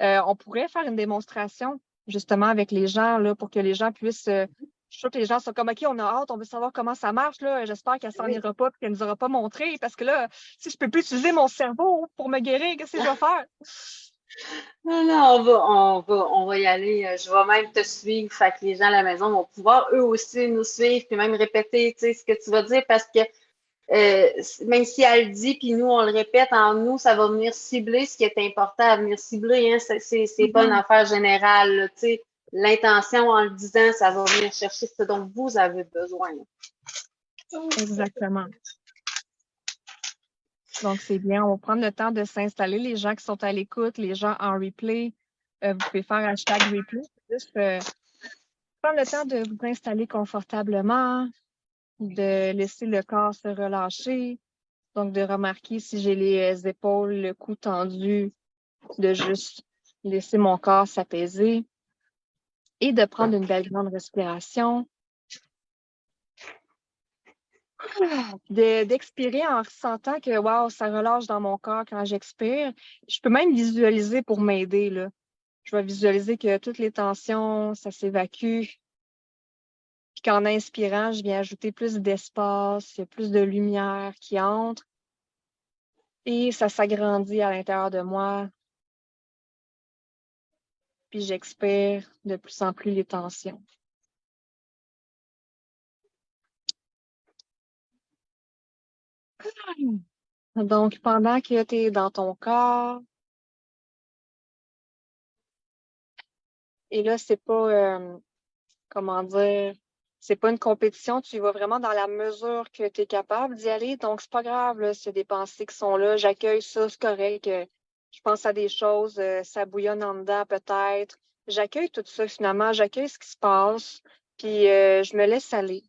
On pourrait faire une démonstration, justement, avec les gens, là, pour que les gens puissent. Je suis sûre que les gens sont comme, OK, on a hâte, on veut savoir comment ça marche, là. J'espère qu'elle s'en Oui. ira pas et qu'elle nous aura pas montré, parce que là, si je peux plus utiliser mon cerveau pour me guérir, qu'est-ce que je vais faire? Non, non, on va y aller. Je vais même te suivre. Fait que les gens à la maison vont pouvoir eux aussi nous suivre, puis même répéter, tu sais, ce que tu vas dire, parce que même si elle le dit, puis nous, on le répète en nous, ça va venir cibler ce qui est important à venir cibler. Hein. C'est pas une Mhm. affaire générale, là, tu sais. L'intention en le disant, ça va venir chercher ce dont vous avez besoin. Exactement. Donc, c'est bien. On va prendre le temps de s'installer. Les gens qui sont à l'écoute, les gens en replay, vous pouvez faire hashtag replay. Juste prendre le temps de vous installer confortablement, de laisser le corps se relâcher. Donc, de remarquer si j'ai les épaules, le cou tendu, de juste laisser mon corps s'apaiser et de prendre une belle grande respiration. D'expirer en ressentant que, wow, ça relâche dans mon corps quand j'expire. Je peux même visualiser pour m'aider, là. Je vais visualiser que toutes les tensions, ça s'évacue. Puis qu'en inspirant, je viens ajouter plus d'espace, il y a plus de lumière qui entre et ça s'agrandit à l'intérieur de moi. Puis j'expire de plus en plus les tensions. Donc, pendant que tu es dans ton corps, et là, c'est pas, comment dire, c'est pas une compétition, tu y vas vraiment dans la mesure que tu es capable d'y aller. Donc, c'est pas grave, là, s'il y a des pensées qui sont là, j'accueille ça, c'est correct. Je pense à des choses, ça bouillonne en dedans peut-être. J'accueille tout ça finalement, j'accueille ce qui se passe, puis je me laisse aller.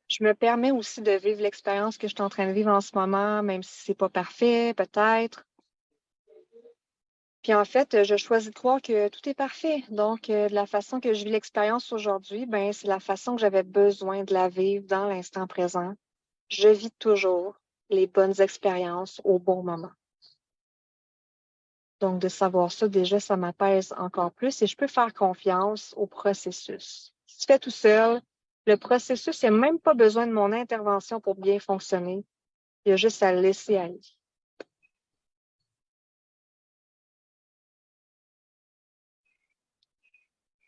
Je me permets aussi de vivre l'expérience que je suis en train de vivre en ce moment, même si c'est pas parfait, peut-être. Puis en fait, je choisis de croire que tout est parfait. Donc, de la façon que je vis l'expérience aujourd'hui, ben, c'est la façon que j'avais besoin de la vivre dans l'instant présent. Je vis toujours les bonnes expériences au bon moment. Donc, de savoir ça, déjà, ça m'apaise encore plus et je peux faire confiance au processus. Si tu fais tout seul, le processus, il n'y a même pas besoin de mon intervention pour bien fonctionner. Il y a juste à le laisser aller.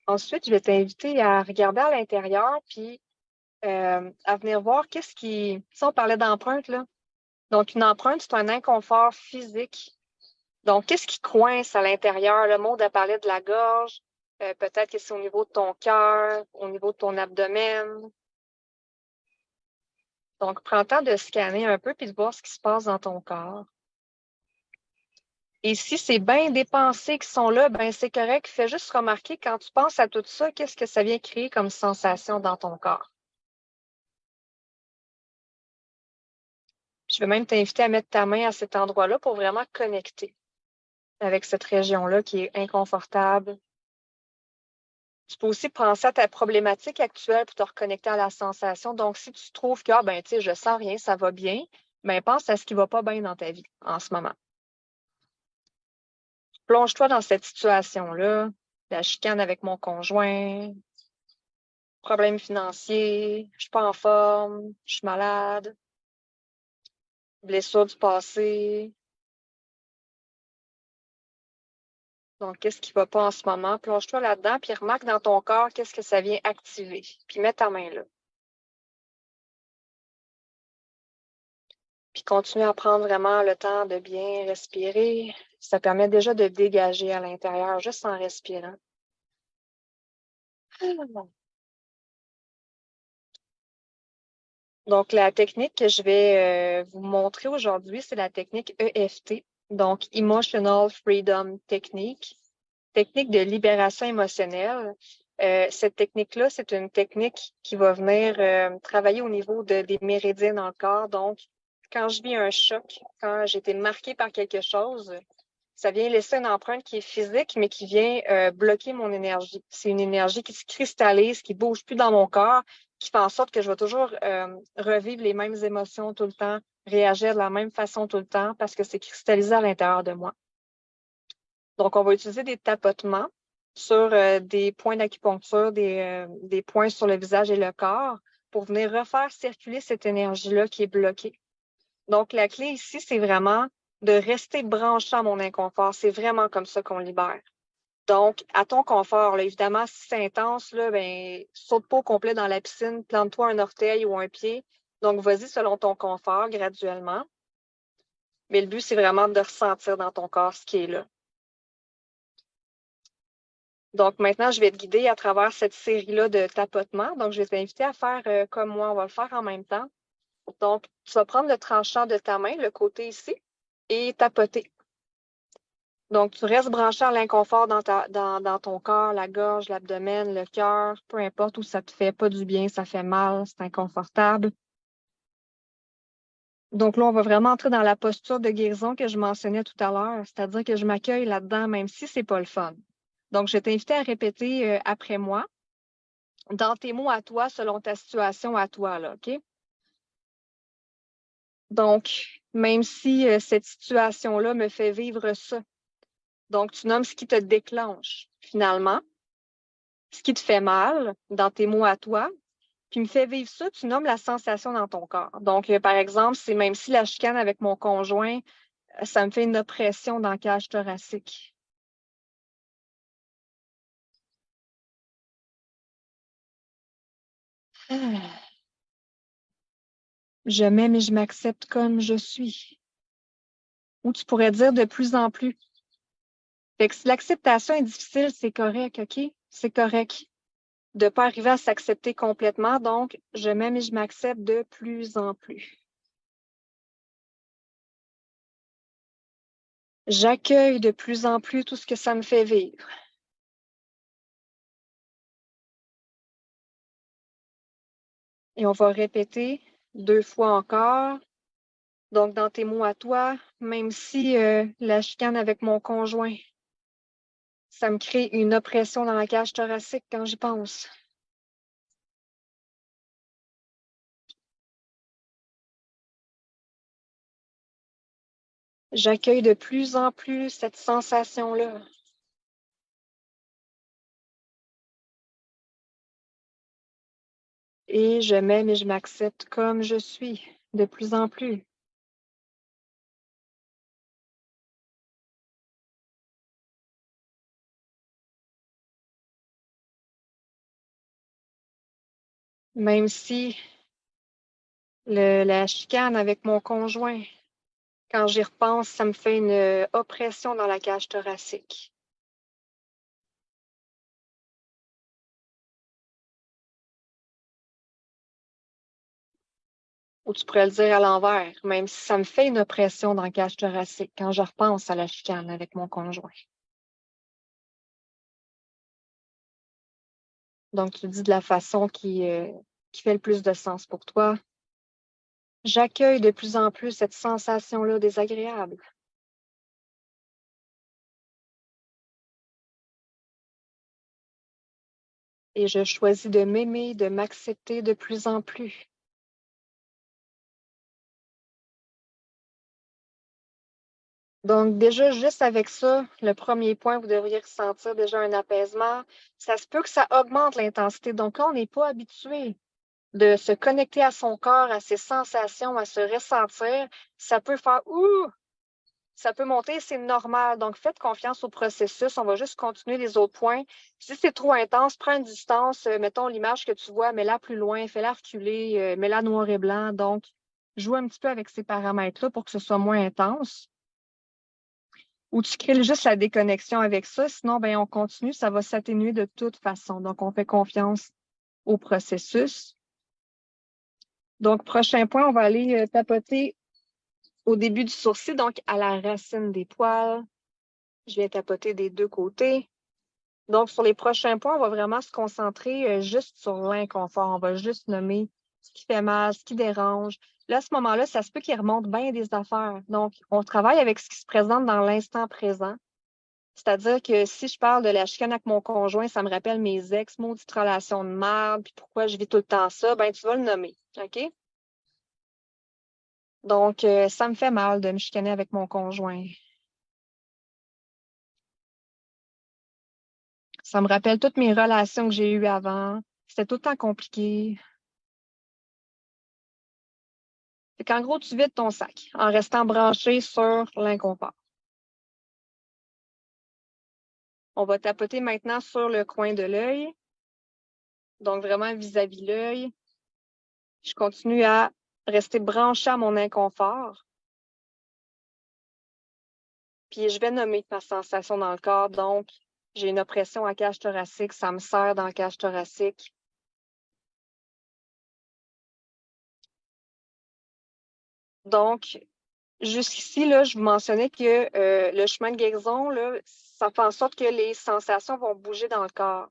Ensuite, je vais t'inviter à regarder à l'intérieur puis à venir voir qu'est-ce qui... Si on parlait d'empreinte, là. Donc, une empreinte, c'est un inconfort physique. Donc, qu'est-ce qui coince à l'intérieur? Le monde a parlé de la gorge. Peut-être que c'est au niveau de ton cœur, au niveau de ton abdomen. Donc, prends le temps de scanner un peu puis de voir ce qui se passe dans ton corps. Et si c'est bien des pensées qui sont là, ben c'est correct. Fais juste remarquer quand tu penses à tout ça, qu'est-ce que ça vient créer comme sensation dans ton corps. Je vais même t'inviter à mettre ta main à cet endroit-là pour vraiment connecter avec cette région-là qui est inconfortable. Tu peux aussi penser à ta problématique actuelle pour te reconnecter à la sensation. Donc, si tu trouves que, ben, tu sais, je sens rien, ça va bien, ben, pense à ce qui va pas bien dans ta vie en ce moment. Plonge-toi dans cette situation-là, la chicane avec mon conjoint, problème financier, je suis pas en forme, je suis malade, blessure du passé. Donc, qu'est-ce qui va pas en ce moment? Plonge-toi là-dedans, puis remarque dans ton corps qu'est-ce que ça vient activer. Puis mets ta main là. Puis continue à prendre vraiment le temps de bien respirer. Ça permet déjà de dégager à l'intérieur juste en respirant. Donc, la technique que je vais vous montrer aujourd'hui, c'est la technique EFT, donc Emotional Freedom Technique, technique de libération émotionnelle. Cette technique-là, c'est une technique qui va venir travailler au niveau des méridiens dans le corps. Donc, quand je vis un choc, quand j'ai été marquée par quelque chose, ça vient laisser une empreinte qui est physique, mais qui vient bloquer mon énergie. C'est une énergie qui se cristallise, qui bouge plus dans mon corps, qui fait en sorte que je vais toujours revivre les mêmes émotions tout le temps, réagir de la même façon tout le temps, parce que c'est cristallisé à l'intérieur de moi. Donc, on va utiliser des tapotements sur des points d'acupuncture, des points sur le visage et le corps, pour venir refaire circuler cette énergie-là qui est bloquée. Donc, la clé ici, c'est vraiment de rester branché à mon inconfort. C'est vraiment comme ça qu'on libère. Donc, à ton confort, là, évidemment, si c'est intense, là, ben, saute pas au complet dans la piscine, plante-toi un orteil ou un pied. Donc, vas-y selon ton confort, graduellement. Mais le but, c'est vraiment de ressentir dans ton corps ce qui est là. Donc, maintenant, je vais te guider à travers cette série-là de tapotements. Donc, je vais t'inviter à faire comme moi. On va le faire en même temps. Donc, tu vas prendre le tranchant de ta main, le côté ici, et tapoter. Donc, tu restes branché à l'inconfort dans ton corps, la gorge, l'abdomen, le cœur, peu importe où ça te fait pas du bien, ça fait mal, c'est inconfortable. Donc là, on va vraiment entrer dans la posture de guérison que je mentionnais tout à l'heure, c'est-à-dire que je m'accueille là-dedans, même si c'est pas le fun. Donc, je vais t'inviter à répéter après moi, dans tes mots à toi, selon ta situation à toi, là, OK? Donc, même si cette situation-là me fait vivre ça. Donc, tu nommes ce qui te déclenche, finalement, ce qui te fait mal dans tes mots à toi, puis me fait vivre ça, tu nommes la sensation dans ton corps. Donc, par exemple, c'est même si la chicane avec mon conjoint, ça me fait une oppression dans la cage thoracique. Je m'aime et je m'accepte comme je suis. Ou tu pourrais dire de plus en plus. Fait que si l'acceptation est difficile, c'est correct, OK? C'est correct de ne pas arriver à s'accepter complètement. Donc, je m'aime et je m'accepte de plus en plus. J'accueille de plus en plus tout ce que ça me fait vivre. Et on va répéter 2 fois encore. Donc, dans tes mots à toi, même si la chicane avec mon conjoint, ça me crée une oppression dans la cage thoracique quand j'y pense. J'accueille de plus en plus cette sensation-là. Et je m'aime et je m'accepte comme je suis de plus en plus. Même si la chicane avec mon conjoint, quand j'y repense, ça me fait une oppression dans la cage thoracique. Ou tu pourrais le dire à l'envers, même si ça me fait une oppression dans la cage thoracique quand je repense à la chicane avec mon conjoint. Donc, tu dis de la façon qui fait le plus de sens pour toi. J'accueille de plus en plus cette sensation-là désagréable. Et je choisis de m'aimer, de m'accepter de plus en plus. Donc, déjà, juste avec ça, le premier point, vous devriez ressentir déjà un apaisement. Ça se peut que ça augmente l'intensité. Donc, quand on n'est pas habitué de se connecter à son corps, à ses sensations, à se ressentir, ça peut faire ouh, ça peut monter, c'est normal. Donc, faites confiance au processus. On va juste continuer les autres points. Si c'est trop intense, prends une distance. Mettons l'image que tu vois, mets-la plus loin, fais-la reculer, mets-la noir et blanc. Donc, joue un petit peu avec ces paramètres-là pour que ce soit moins intense. Ou tu crées juste la déconnexion avec ça. Sinon, ben, on continue, ça va s'atténuer de toute façon. Donc, on fait confiance au processus. Donc, prochain point, on va aller tapoter au début du sourcil, donc à la racine des poils. Je viens tapoter des deux côtés. Donc, sur les prochains points, on va vraiment se concentrer juste sur l'inconfort. On va juste nommer ce qui fait mal, ce qui dérange. Là, à ce moment-là, ça se peut qu'il remonte bien des affaires. Donc, on travaille avec ce qui se présente dans l'instant présent. C'est-à-dire que si je parle de la chicane avec mon conjoint, ça me rappelle mes ex, maudites relations de merde, puis pourquoi je vis tout le temps ça, ben tu vas le nommer, OK? Donc, ça me fait mal de me chicaner avec mon conjoint. Ça me rappelle toutes mes relations que j'ai eues avant. C'était tout le temps compliqué. Fait qu'en gros, tu vides ton sac en restant branché sur l'inconfort. On va tapoter maintenant sur le coin de l'œil. Donc, vraiment vis-à-vis l'œil. Je continue à rester branché à mon inconfort. Puis, je vais nommer ma sensation dans le corps. Donc, j'ai une oppression à cage thoracique. Ça me serre dans la cage thoracique. Donc, jusqu'ici, là, je vous mentionnais que le chemin de guérison, là, ça fait en sorte que les sensations vont bouger dans le corps.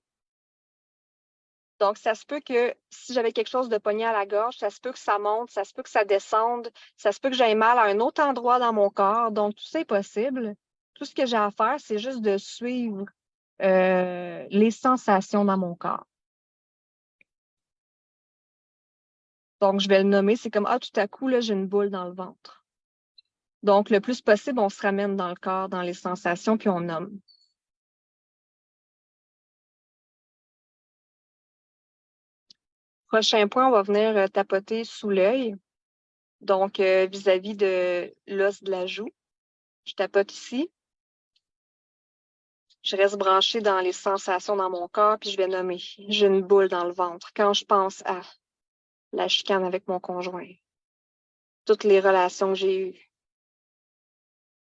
Donc, ça se peut que si j'avais quelque chose de pogné à la gorge, ça se peut que ça monte, ça se peut que ça descende, ça se peut que j'aille mal à un autre endroit dans mon corps. Donc, tout ça est possible. Tout ce que j'ai à faire, c'est juste de suivre les sensations dans mon corps. Donc, je vais le nommer, c'est comme, ah, tout à coup, là, j'ai une boule dans le ventre. Donc, le plus possible, on se ramène dans le corps, dans les sensations, puis on nomme. Prochain point, on va venir tapoter sous l'œil, donc vis-à-vis de l'os de la joue. Je tapote ici. Je reste branchée dans les sensations dans mon corps, puis je vais nommer. J'ai une boule dans le ventre quand je pense à la chicane avec mon conjoint, toutes les relations que j'ai eues.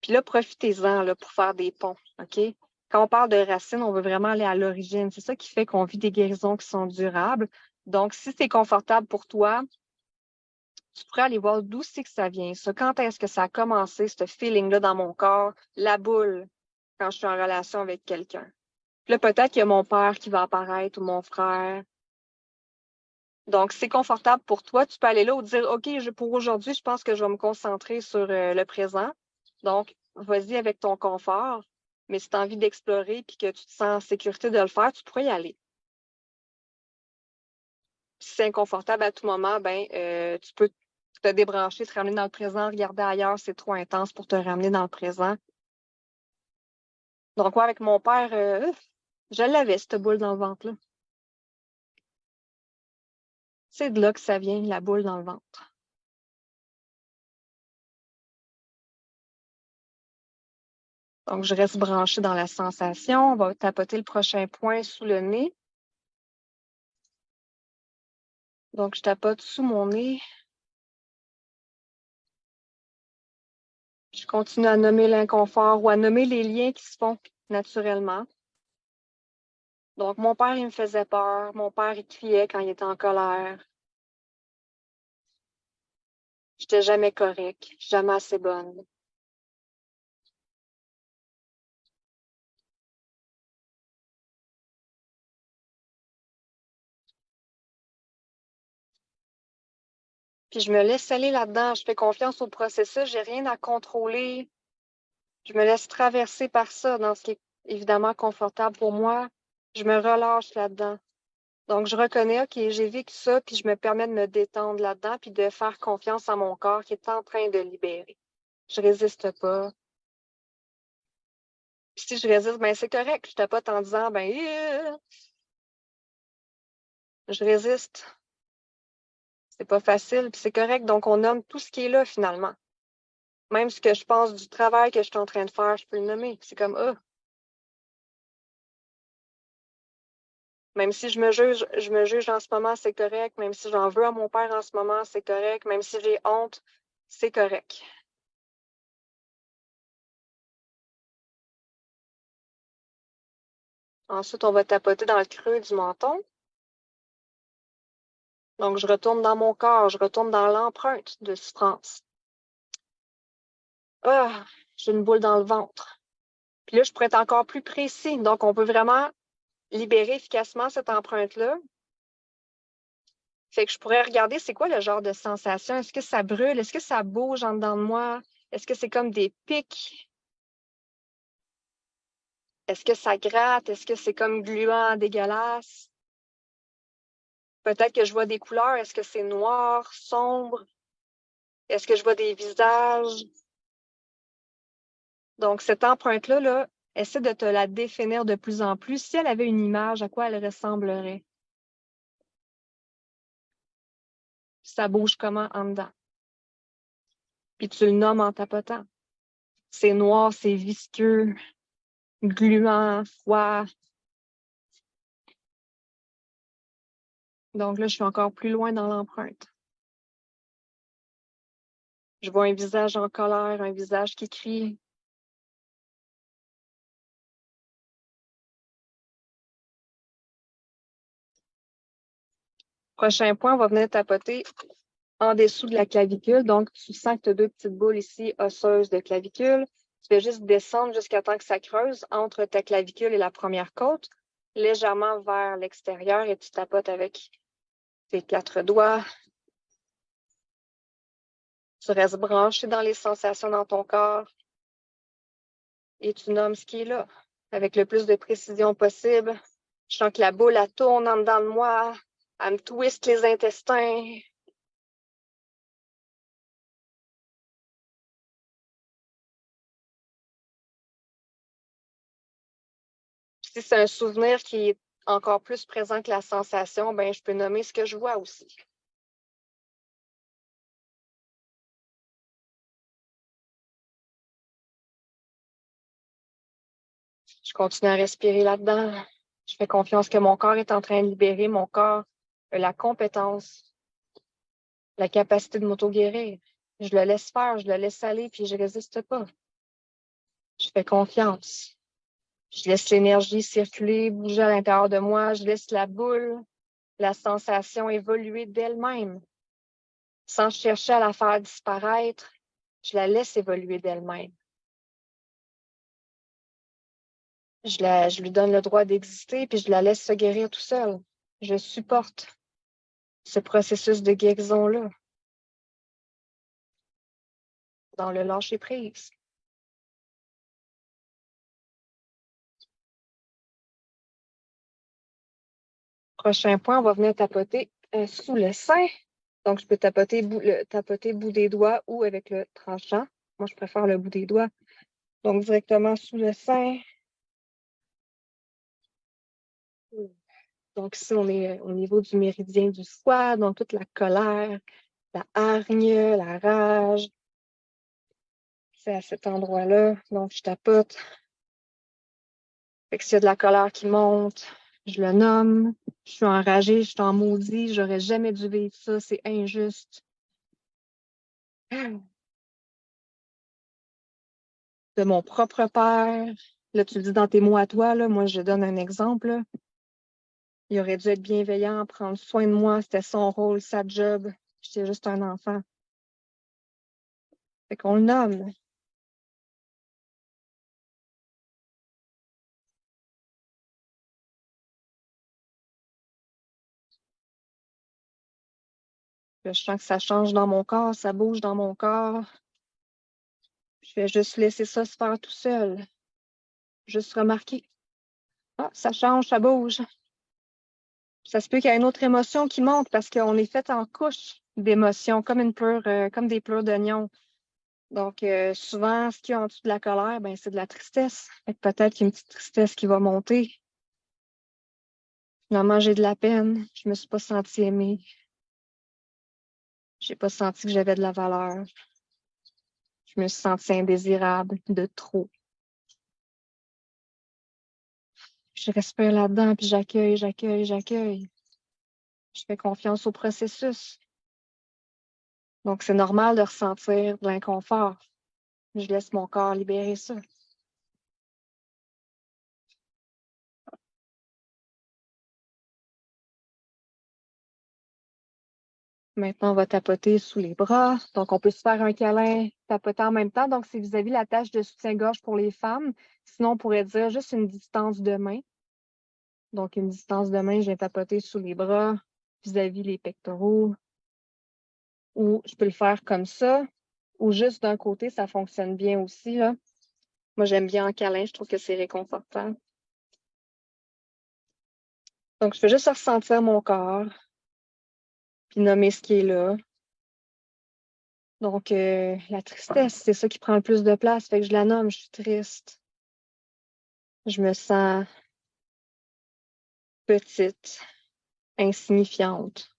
Puis là, profitez-en là, pour faire des ponts, OK? Quand on parle de racines, on veut vraiment aller à l'origine. C'est ça qui fait qu'on vit des guérisons qui sont durables. Donc, si c'est confortable pour toi, tu pourrais aller voir d'où c'est que ça vient. Ça, quand est-ce que ça a commencé, ce feeling-là dans mon corps, la boule, quand je suis en relation avec quelqu'un. Puis là, peut-être qu'il y a mon père qui va apparaître ou mon frère. Donc, c'est confortable pour toi. Tu peux aller là ou dire, OK, pour aujourd'hui, je pense que je vais me concentrer sur le présent. Donc, vas-y avec ton confort. Mais si tu as envie d'explorer et que tu te sens en sécurité de le faire, tu pourrais y aller. Si c'est inconfortable à tout moment, ben, tu peux te débrancher, te ramener dans le présent, regarder ailleurs, c'est trop intense pour te ramener dans le présent. Donc, ouais, avec mon père, je l'avais, cette boule dans le ventre-là. C'est de là que ça vient, la boule dans le ventre. Donc, je reste branchée dans la sensation. On va tapoter le prochain point sous le nez. Donc, je tapote sous mon nez. Je continue à nommer l'inconfort ou à nommer les liens qui se font naturellement. Donc, mon père, il me faisait peur. Mon père, il criait quand il était en colère. J'étais jamais correcte, jamais assez bonne. Puis je me laisse aller là-dedans. Je fais confiance au processus. J'ai rien à contrôler. Je me laisse traverser par ça dans ce qui est évidemment confortable pour moi. Je me relâche là-dedans. Donc, je reconnais, OK, j'ai vécu ça, puis je me permets de me détendre là-dedans, puis de faire confiance à mon corps qui est en train de libérer. Je résiste pas. Puis si je résiste, ben c'est correct. Je tapote en disant, ben, je résiste. C'est pas facile, puis c'est correct. Donc, on nomme tout ce qui est là, finalement. Même ce que je pense du travail que je suis en train de faire, je peux le nommer. C'est comme, même si je me juge en ce moment, c'est correct. Même si j'en veux à mon père en ce moment, c'est correct. Même si j'ai honte, c'est correct. Ensuite, on va tapoter dans le creux du menton. Donc, je retourne dans mon corps, je retourne dans l'empreinte de souffrance. Ah, j'ai une boule dans le ventre. Puis là, je pourrais être encore plus précis. Donc, on peut vraiment libérer efficacement cette empreinte-là. Fait que je pourrais regarder c'est quoi le genre de sensation. Est-ce que ça brûle? Est-ce que ça bouge en dedans de moi? Est-ce que c'est comme des pics? Est-ce que ça gratte? Est-ce que c'est comme gluant, dégueulasse? Peut-être que je vois des couleurs. Est-ce que c'est noir, sombre? Est-ce que je vois des visages? Donc, cette empreinte-là, là, essaie de te la définir de plus en plus. Si elle avait une image, à quoi elle ressemblerait? Ça bouge comment en dedans? Puis tu le nommes en tapotant. C'est noir, c'est visqueux, gluant, froid. Donc là, je suis encore plus loin dans l'empreinte. Je vois un visage en colère, un visage qui crie. Prochain point, on va venir tapoter en dessous de la clavicule. Donc, tu sens que tu as deux petites boules ici, osseuses de clavicule. Tu fais juste descendre jusqu'à temps que ça creuse entre ta clavicule et la première côte, légèrement vers l'extérieur et tu tapotes avec tes 4 doigts. Tu restes branché dans les sensations dans ton corps et tu nommes ce qui est là avec le plus de précision possible. Je sens que la boule, elle tourne en dedans de moi, elle me twiste les intestins. Si c'est un souvenir qui est encore plus présent que la sensation, ben je peux nommer ce que je vois aussi. Je continue à respirer là-dedans. Je fais confiance que mon corps est en train de libérer. Mon corps a la compétence, la capacité de m'auto-guérir. Je le laisse faire, je le laisse aller, puis je résiste pas. Je fais confiance. Je laisse l'énergie circuler, bouger à l'intérieur de moi. Je laisse la boule, la sensation évoluer d'elle-même. Sans chercher à la faire disparaître, je la laisse évoluer d'elle-même. Je lui donne le droit d'exister, puis je la laisse se guérir tout seul. Je supporte. ce processus de guérison-là, dans le lâcher-prise. Prochain point, on va venir tapoter sous le sein. Donc, je peux tapoter le bout des doigts ou avec le tranchant. Moi, je préfère le bout des doigts. Donc, directement sous le sein. Donc, ici, on est au niveau du méridien du foie, donc toute la colère, la hargne, la rage. C'est à cet endroit-là. Donc, je tapote. Fait que s'il y a de la colère qui monte, je le nomme. Je suis enragée, je suis en maudit. J'aurais jamais dû vivre ça. C'est injuste. De mon propre père. Là, tu le dis dans tes mots à toi. Là. Moi, je donne un exemple. Là. Il aurait dû être bienveillant, prendre soin de moi. C'était son rôle, sa job. J'étais juste un enfant. Fait qu'on le nomme. Là, je sens que ça change dans mon corps, ça bouge dans mon corps. Je vais juste laisser ça se faire tout seul. Juste remarquer. Ah, ça change, ça bouge. Ça se peut qu'il y ait une autre émotion qui monte parce qu'on est fait en couches d'émotions, comme comme des pleurs d'oignon. Donc, souvent, ce qu'il y a en dessous de la colère, ben, c'est de la tristesse. Fait que peut-être qu'il y a une petite tristesse qui va monter. Finalement, j'ai de la peine. Je me suis pas sentie aimée. J'ai pas senti que j'avais de la valeur. Je me suis sentie indésirable de trop. Je respire là-dedans, puis j'accueille, j'accueille, j'accueille. Je fais confiance au processus. Donc, c'est normal de ressentir de l'inconfort. Je laisse mon corps libérer ça. Maintenant, on va tapoter sous les bras. Donc, on peut se faire un câlin, tapoter en même temps. Donc, c'est vis-à-vis la tâche de soutien-gorge pour les femmes. Sinon, on pourrait dire juste une distance de main. Donc, une distance de main, je viens tapoter sous les bras, vis-à-vis les pectoraux. Ou je peux le faire comme ça. Ou juste d'un côté, ça fonctionne bien aussi, là. Moi, j'aime bien en câlin. Je trouve que c'est réconfortant. Donc, je peux juste ressentir mon corps, puis nommer ce qui est là. Donc, la tristesse, c'est ça qui prend le plus de place. Fait que je la nomme, je suis triste. Je me sens petite, insignifiante.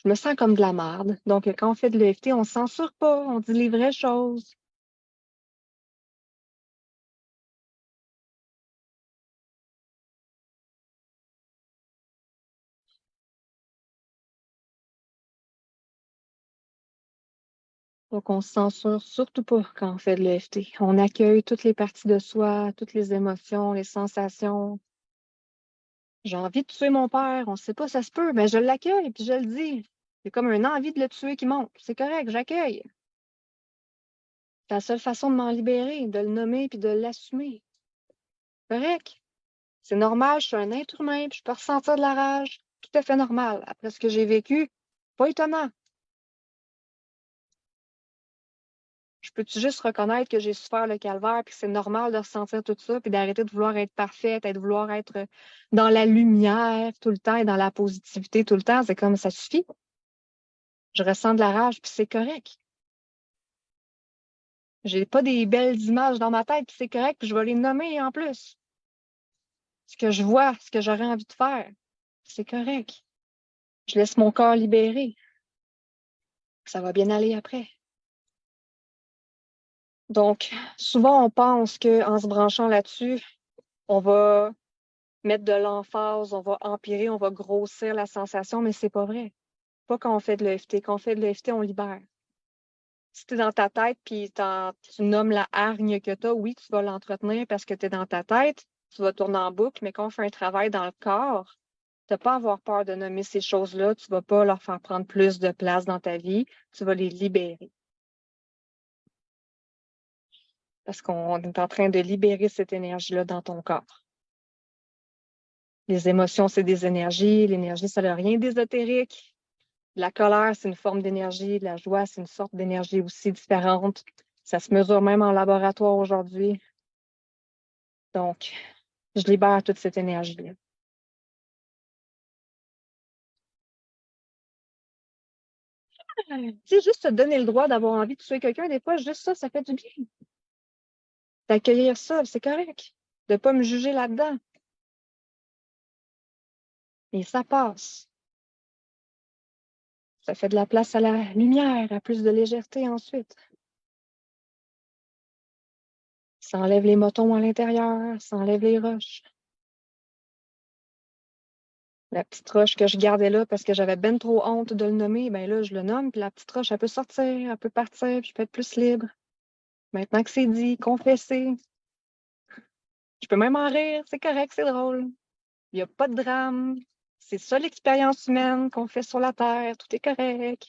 Je me sens comme de la merde. Donc, quand on fait de l'EFT, on ne censure pas, on dit les vraies choses. Donc, on se censure surtout pas quand on fait de l'EFT. On accueille toutes les parties de soi, toutes les émotions, les sensations. J'ai envie de tuer mon père, on ne sait pas, ça se peut, mais je l'accueille, puis je le dis. C'est comme une envie de le tuer qui monte. C'est correct, j'accueille. C'est la seule façon de m'en libérer, de le nommer puis de l'assumer. Correct? C'est normal, je suis un être humain, puis je peux ressentir de la rage. Tout à fait normal. Après ce que j'ai vécu, pas étonnant. Je peux-tu juste reconnaître que j'ai souffert le calvaire, puis que c'est normal de ressentir tout ça, puis d'arrêter de vouloir être parfaite, de vouloir être dans la lumière tout le temps et dans la positivité tout le temps. C'est comme ça suffit. Je ressens de la rage, puis c'est correct. J'ai pas des belles images dans ma tête, puis c'est correct, puis je vais les nommer en plus. Ce que je vois, ce que j'aurais envie de faire, c'est correct. Je laisse mon corps libérer. Ça va bien aller après. Donc, souvent, on pense qu'en se branchant là-dessus, on va mettre de l'emphase, on va empirer, on va grossir la sensation, mais c'est pas vrai. Pas quand on fait de l'EFT. Quand on fait de l'EFT, on libère. Si tu es dans ta tête puis tu nommes la hargne que tu as, oui, tu vas l'entretenir parce que tu es dans ta tête, tu vas tourner en boucle, mais quand on fait un travail dans le corps, tu n'as pas à avoir peur de nommer ces choses-là, tu ne vas pas leur faire prendre plus de place dans ta vie, tu vas les libérer. Parce qu'on est en train de libérer cette énergie-là dans ton corps. Les émotions, c'est des énergies. L'énergie, ça n'a rien d'ésotérique. La colère, c'est une forme d'énergie. La joie, c'est une sorte d'énergie aussi différente. Ça se mesure même en laboratoire aujourd'hui. Donc, je libère toute cette énergie-là. Tu sais, juste se donner le droit d'avoir envie de tuer quelqu'un, des fois, juste ça, ça fait du bien. D'accueillir ça, c'est correct. De ne pas me juger là-dedans. Et ça passe. Ça fait de la place à la lumière, à plus de légèreté ensuite. Ça enlève les motons à l'intérieur, ça enlève les roches. La petite roche que je gardais là parce que j'avais ben trop honte de le nommer, ben là, je le nomme, puis la petite roche, elle peut sortir, elle peut partir, puis je peux être plus libre. Maintenant que c'est dit, confessé, je peux même en rire, c'est correct, c'est drôle. Il n'y a pas de drame. C'est ça l'expérience humaine qu'on fait sur la Terre, tout est correct.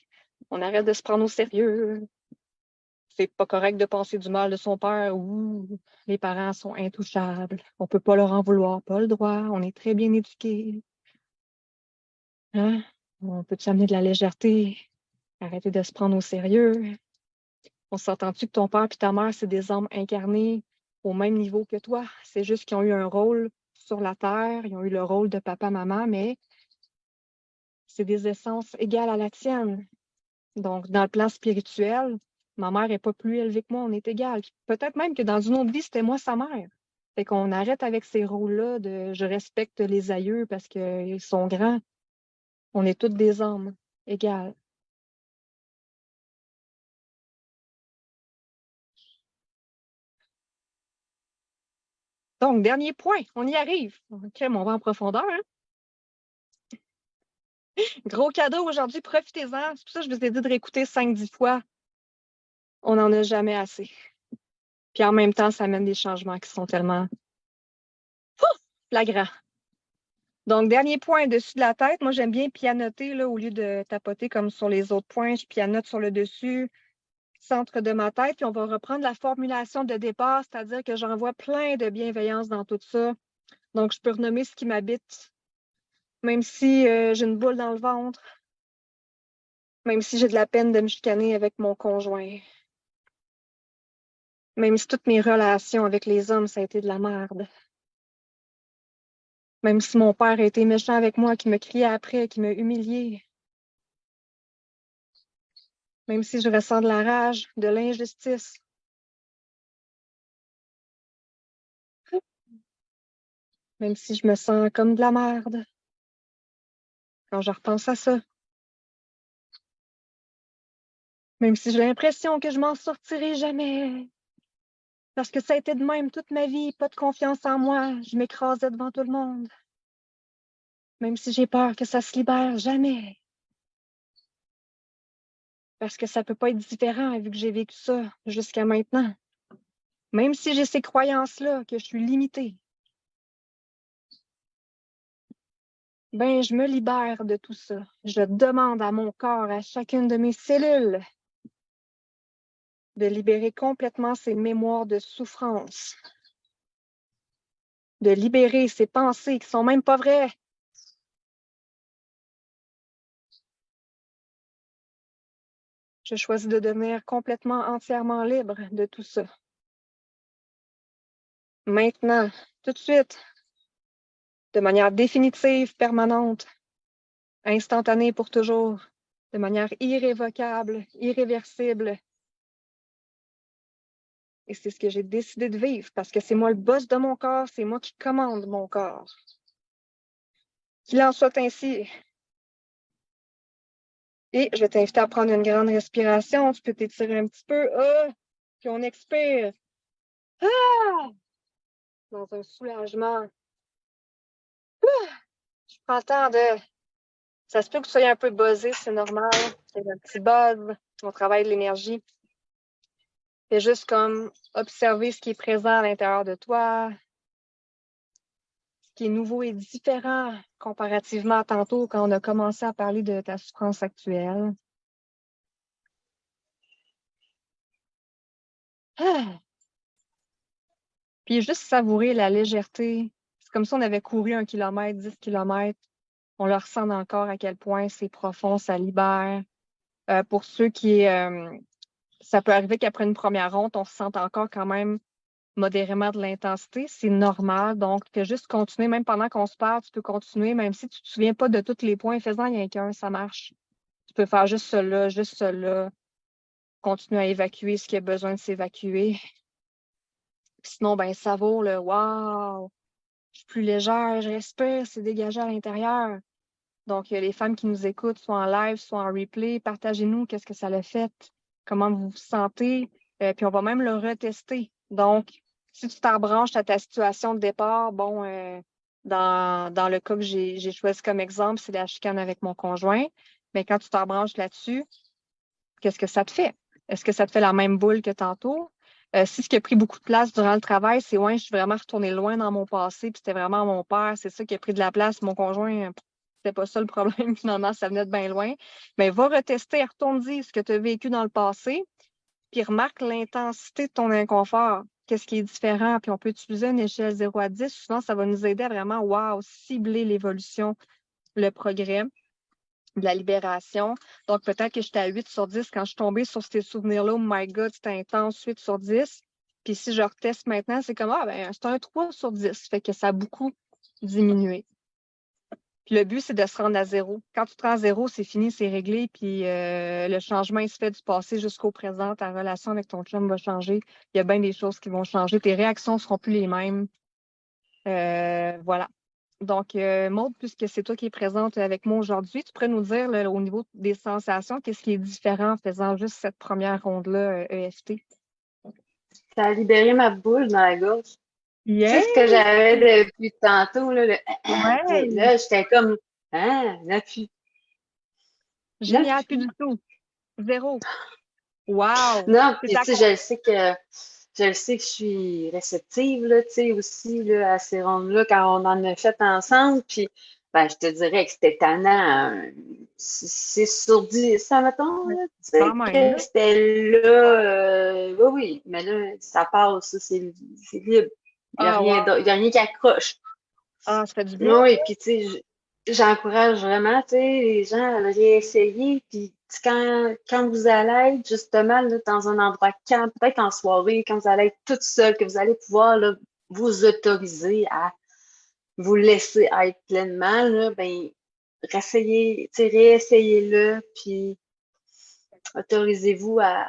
On arrête de se prendre au sérieux. C'est pas correct de penser du mal de son père ou les parents sont intouchables. On peut pas leur en vouloir, pas le droit. On est très bien éduqués. Hein? On peut amener de la légèreté, arrêter de se prendre au sérieux. On s'entend-tu que ton père et ta mère, c'est des âmes incarnées au même niveau que toi? C'est juste qu'ils ont eu un rôle sur la Terre, ils ont eu le rôle de papa, maman, mais c'est des essences égales à la tienne. Donc, dans le plan spirituel, ma mère n'est pas plus élevée que moi, on est égal. Peut-être même que dans une autre vie, c'était moi sa mère. Fait qu'on arrête avec ces rôles-là de je respecte les aïeux parce qu'ils sont grands. On est toutes des âmes égales. Donc, dernier point, on y arrive. OK, on va en profondeur. Hein? Gros cadeau aujourd'hui, profitez-en. C'est pour ça que je vous ai dit de réécouter 5-10 fois. On n'en a jamais assez. Puis en même temps, ça amène des changements qui sont tellement flagrants. Donc, dernier point dessus de la tête. Moi, j'aime bien pianoter là, au lieu de tapoter comme sur les autres points. Je pianote sur le dessus, centre de ma tête. Puis on va reprendre la formulation de départ, c'est-à-dire que j'envoie plein de bienveillance dans tout ça. Donc, je peux renommer ce qui m'habite, même si j'ai une boule dans le ventre, même si j'ai de la peine de me chicaner avec mon conjoint, même si toutes mes relations avec les hommes, ça a été de la merde. Même si mon père a été méchant avec moi, qui me criait après, qui m'a humilié. Même si je ressens de la rage, de l'injustice. Même si je me sens comme de la merde quand je repense à ça. Même si j'ai l'impression que je m'en sortirai jamais. Parce que ça a été de même toute ma vie, pas de confiance en moi, je m'écrasais devant tout le monde. Même si j'ai peur que ça se libère jamais. Parce que ça peut pas être différent vu que j'ai vécu ça jusqu'à maintenant. Même si j'ai ces croyances-là, que je suis limitée. Ben, je me libère de tout ça. Je demande à mon corps, à chacune de mes cellules, de libérer complètement ces mémoires de souffrance, de libérer ces pensées qui sont même pas vraies. Je choisis de devenir complètement, entièrement libre de tout ça. Maintenant, tout de suite, de manière définitive, permanente, instantanée pour toujours, de manière irrévocable, irréversible. Et c'est ce que j'ai décidé de vivre parce que c'est moi le boss de mon corps, c'est moi qui commande mon corps. Qu'il en soit ainsi. Et je vais t'inviter à prendre une grande respiration. Tu peux t'étirer un petit peu. Puis on expire. Ah! Dans un soulagement. Je prends le temps de... Ça se peut que tu sois un peu buzzé, c'est normal. C'est un petit buzz. On travaille de l'énergie. C'est juste comme observer ce qui est présent à l'intérieur de toi, ce qui est nouveau et différent comparativement à tantôt quand on a commencé à parler de ta souffrance actuelle. Ah! Puis juste savourer la légèreté. C'est comme si on avait couru 1 kilomètre, 10 kilomètres. On le ressent dans le corps à quel point c'est profond, ça libère. Pour ceux qui... ça peut arriver qu'après une première ronde, on se sente encore quand même modérément de l'intensité. C'est normal. Donc, fais juste continuer. Même pendant qu'on se parle, tu peux continuer. Même si tu ne te souviens pas de tous les points, fais-en rien qu'un, ça marche. Tu peux faire juste cela, juste cela. Continuer à évacuer ce qui a besoin de s'évacuer. Sinon, ben savoure le wow, je suis plus légère, je respire, c'est dégagé à l'intérieur. Donc, les femmes qui nous écoutent, soit en live, soit en replay, partagez-nous qu'est-ce que ça l'a fait, comment vous vous sentez, puis on va même le retester. Donc, si tu t'en branches à ta situation de départ, bon, dans le cas que j'ai choisi comme exemple, c'est la chicane avec mon conjoint, mais quand tu t'en branches là-dessus, qu'est-ce que ça te fait? Est-ce que ça te fait la même boule que tantôt? Si ce qui a pris beaucoup de place durant le travail, c'est ouais, je suis vraiment retournée loin dans mon passé, puis c'était vraiment mon père, c'est ça qui a pris de la place. Mon conjoint, c'était pas ça le problème, finalement, ça venait de bien loin. Mais va retester, retourne-y ce que tu as vécu dans le passé, puis remarque l'intensité de ton inconfort. Qu'est-ce qui est différent? Puis on peut utiliser une échelle 0 à 10. Souvent, ça va nous aider à vraiment, wow, cibler l'évolution, le progrès de la libération. Donc, peut-être que j'étais à 8 sur 10 quand je suis tombée sur ces souvenirs-là. Oh my God, c'était intense, 8 sur 10. Puis si je reteste maintenant, c'est comme, ah ben, c'est un 3 sur 10. Fait que ça a beaucoup diminué. Puis le but, c'est de se rendre à 0. Quand tu te rends à 0, c'est fini, c'est réglé. Puis le changement, il se fait du passé jusqu'au présent. Ta relation avec ton chum va changer. Il y a bien des choses qui vont changer. Tes réactions ne seront plus les mêmes. Voilà. Donc, Maude, puisque c'est toi qui es présente avec moi aujourd'hui, tu pourrais nous dire là, au niveau des sensations, qu'est-ce qui est différent en faisant juste cette première ronde-là EFT? Ça a libéré ma boule dans la gorge. Tu sais Yeah! ce que j'avais depuis tantôt, là, Ouais! là, j'étais comme, hein, là-dessus. Génial, plus du tout. Zéro. Wow! Non, C'est puis ta tu sais, je le sais que je suis réceptive, là, tu sais, aussi, là, à ces rondes-là, quand on en a fait ensemble, puis, ben, je te dirais que c'était tannant, 6 sur 10, ça, mettons, là, tu quand sais, même, que là. c'était là, oui, oui, mais là, ça passe, ça, c'est libre. Il n'y a Ah, rien wow! d'autre, il n'y a rien qui accroche. Ah, ça fait du bien. Oui, puis tu sais, j'encourage vraiment, tu sais, les gens à le réessayer. Puis tu sais, quand vous allez être justement là, dans un endroit calme, peut-être en soirée, quand vous allez être toute seule, que vous allez pouvoir là, vous autoriser à vous laisser être pleinement, là, ben, réessayez, tu sais, réessayez-le, puis autorisez-vous à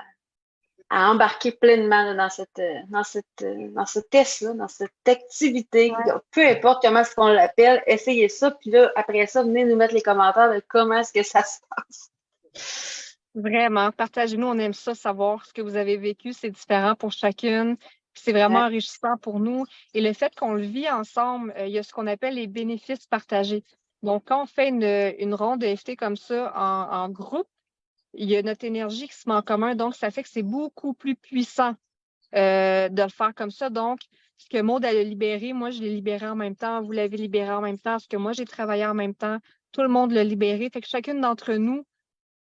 embarquer pleinement là, dans ce test-là, dans cette activité. Ouais. Peu importe comment est-ce qu'on l'appelle, essayez ça, puis là, après ça, venez nous mettre les commentaires de comment est-ce que ça se passe. Vraiment, partagez-nous, on aime ça, savoir ce que vous avez vécu, c'est différent pour chacune, puis c'est vraiment Ouais. enrichissant pour nous. Et le fait qu'on le vit ensemble, il y a ce qu'on appelle les bénéfices partagés. Donc, quand on fait une ronde de FT comme ça en groupe, il y a notre énergie qui se met en commun, donc ça fait que c'est beaucoup plus puissant de le faire comme ça. Donc, ce que Maud a libéré, moi, je l'ai libéré en même temps, vous l'avez libéré en même temps, ce que moi, j'ai travaillé en même temps, tout le monde l'a libéré. Fait que chacune d'entre nous,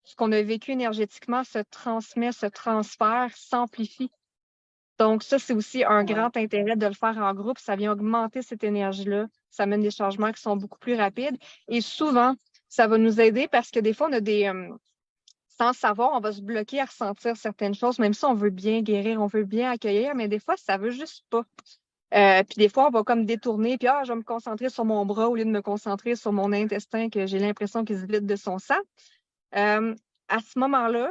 ce qu'on a vécu énergétiquement se transmet, se transfère, s'amplifie. Donc, ça, c'est aussi un Ouais. grand intérêt de le faire en groupe. Ça vient augmenter cette énergie-là. Ça amène des changements qui sont beaucoup plus rapides. Et souvent, ça va nous aider parce que des fois, on a sans le savoir, on va se bloquer à ressentir certaines choses, même si on veut bien guérir, on veut bien accueillir, mais des fois, ça veut juste pas. Puis des fois, on va comme détourner, puis je vais me concentrer sur mon bras au lieu de me concentrer sur mon intestin que j'ai l'impression qu'il se vide de son sang. À ce moment-là,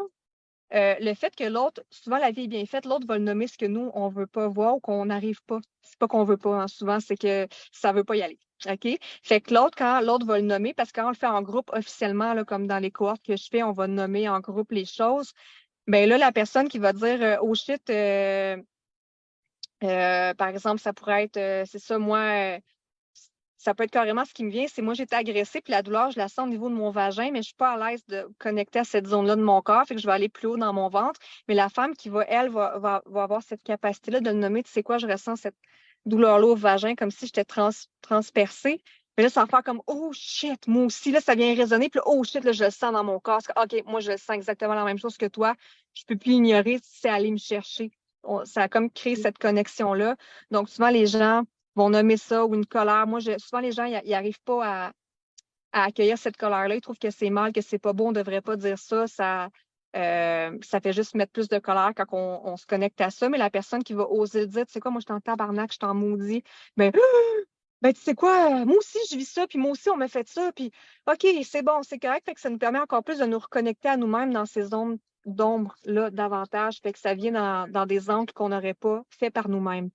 le fait que l'autre, souvent la vie est bien faite, l'autre va le nommer ce que nous, on ne veut pas voir ou qu'on n'arrive pas. C'est pas qu'on veut pas, hein, souvent, c'est que ça ne veut pas y aller. OK? Fait que l'autre, quand l'autre va le nommer, parce que quand on le fait en groupe officiellement, là, comme dans les cohortes que je fais, on va nommer en groupe les choses. Bien là, la personne qui va dire oh shit, par exemple, ça pourrait être, c'est ça, moi, ça peut être carrément ce qui me vient, c'est moi, j'ai été agressée, puis la douleur, je la sens au niveau de mon vagin, mais je ne suis pas à l'aise de connecter à cette zone-là de mon corps, fait que je vais aller plus haut dans mon ventre. Mais la femme qui va, elle, va avoir cette capacité-là de le nommer, tu sais quoi, je ressens cette douleur-là au vagin, comme si j'étais transpercée. Mais là, ça va faire comme oh shit, moi aussi, là, ça vient résonner, puis là, oh shit, là, je le sens dans mon corps. OK, moi, je sens exactement la même chose que toi. Je ne peux plus l'ignorer, c'est aller me chercher. Ça a comme créé cette connexion-là. Donc, souvent, les gens vont nommer ça ou une colère. Moi, souvent, les gens, ils n'arrivent pas à accueillir cette colère-là. Ils trouvent que c'est mal, que c'est pas bon, on ne devrait pas dire ça. Ça fait juste mettre plus de colère quand on se connecte à ça. Mais la personne qui va oser le dire, tu sais quoi, moi, je suis en tabarnak, je suis en maudit, ben, ben, tu sais quoi, moi aussi, je vis ça, puis moi aussi, on m'a fait ça, puis OK, c'est bon, c'est correct. Fait que ça nous permet encore plus de nous reconnecter à nous-mêmes dans ces zones d'ombre-là davantage. Fait que ça vient dans des angles qu'on n'aurait pas fait par nous-mêmes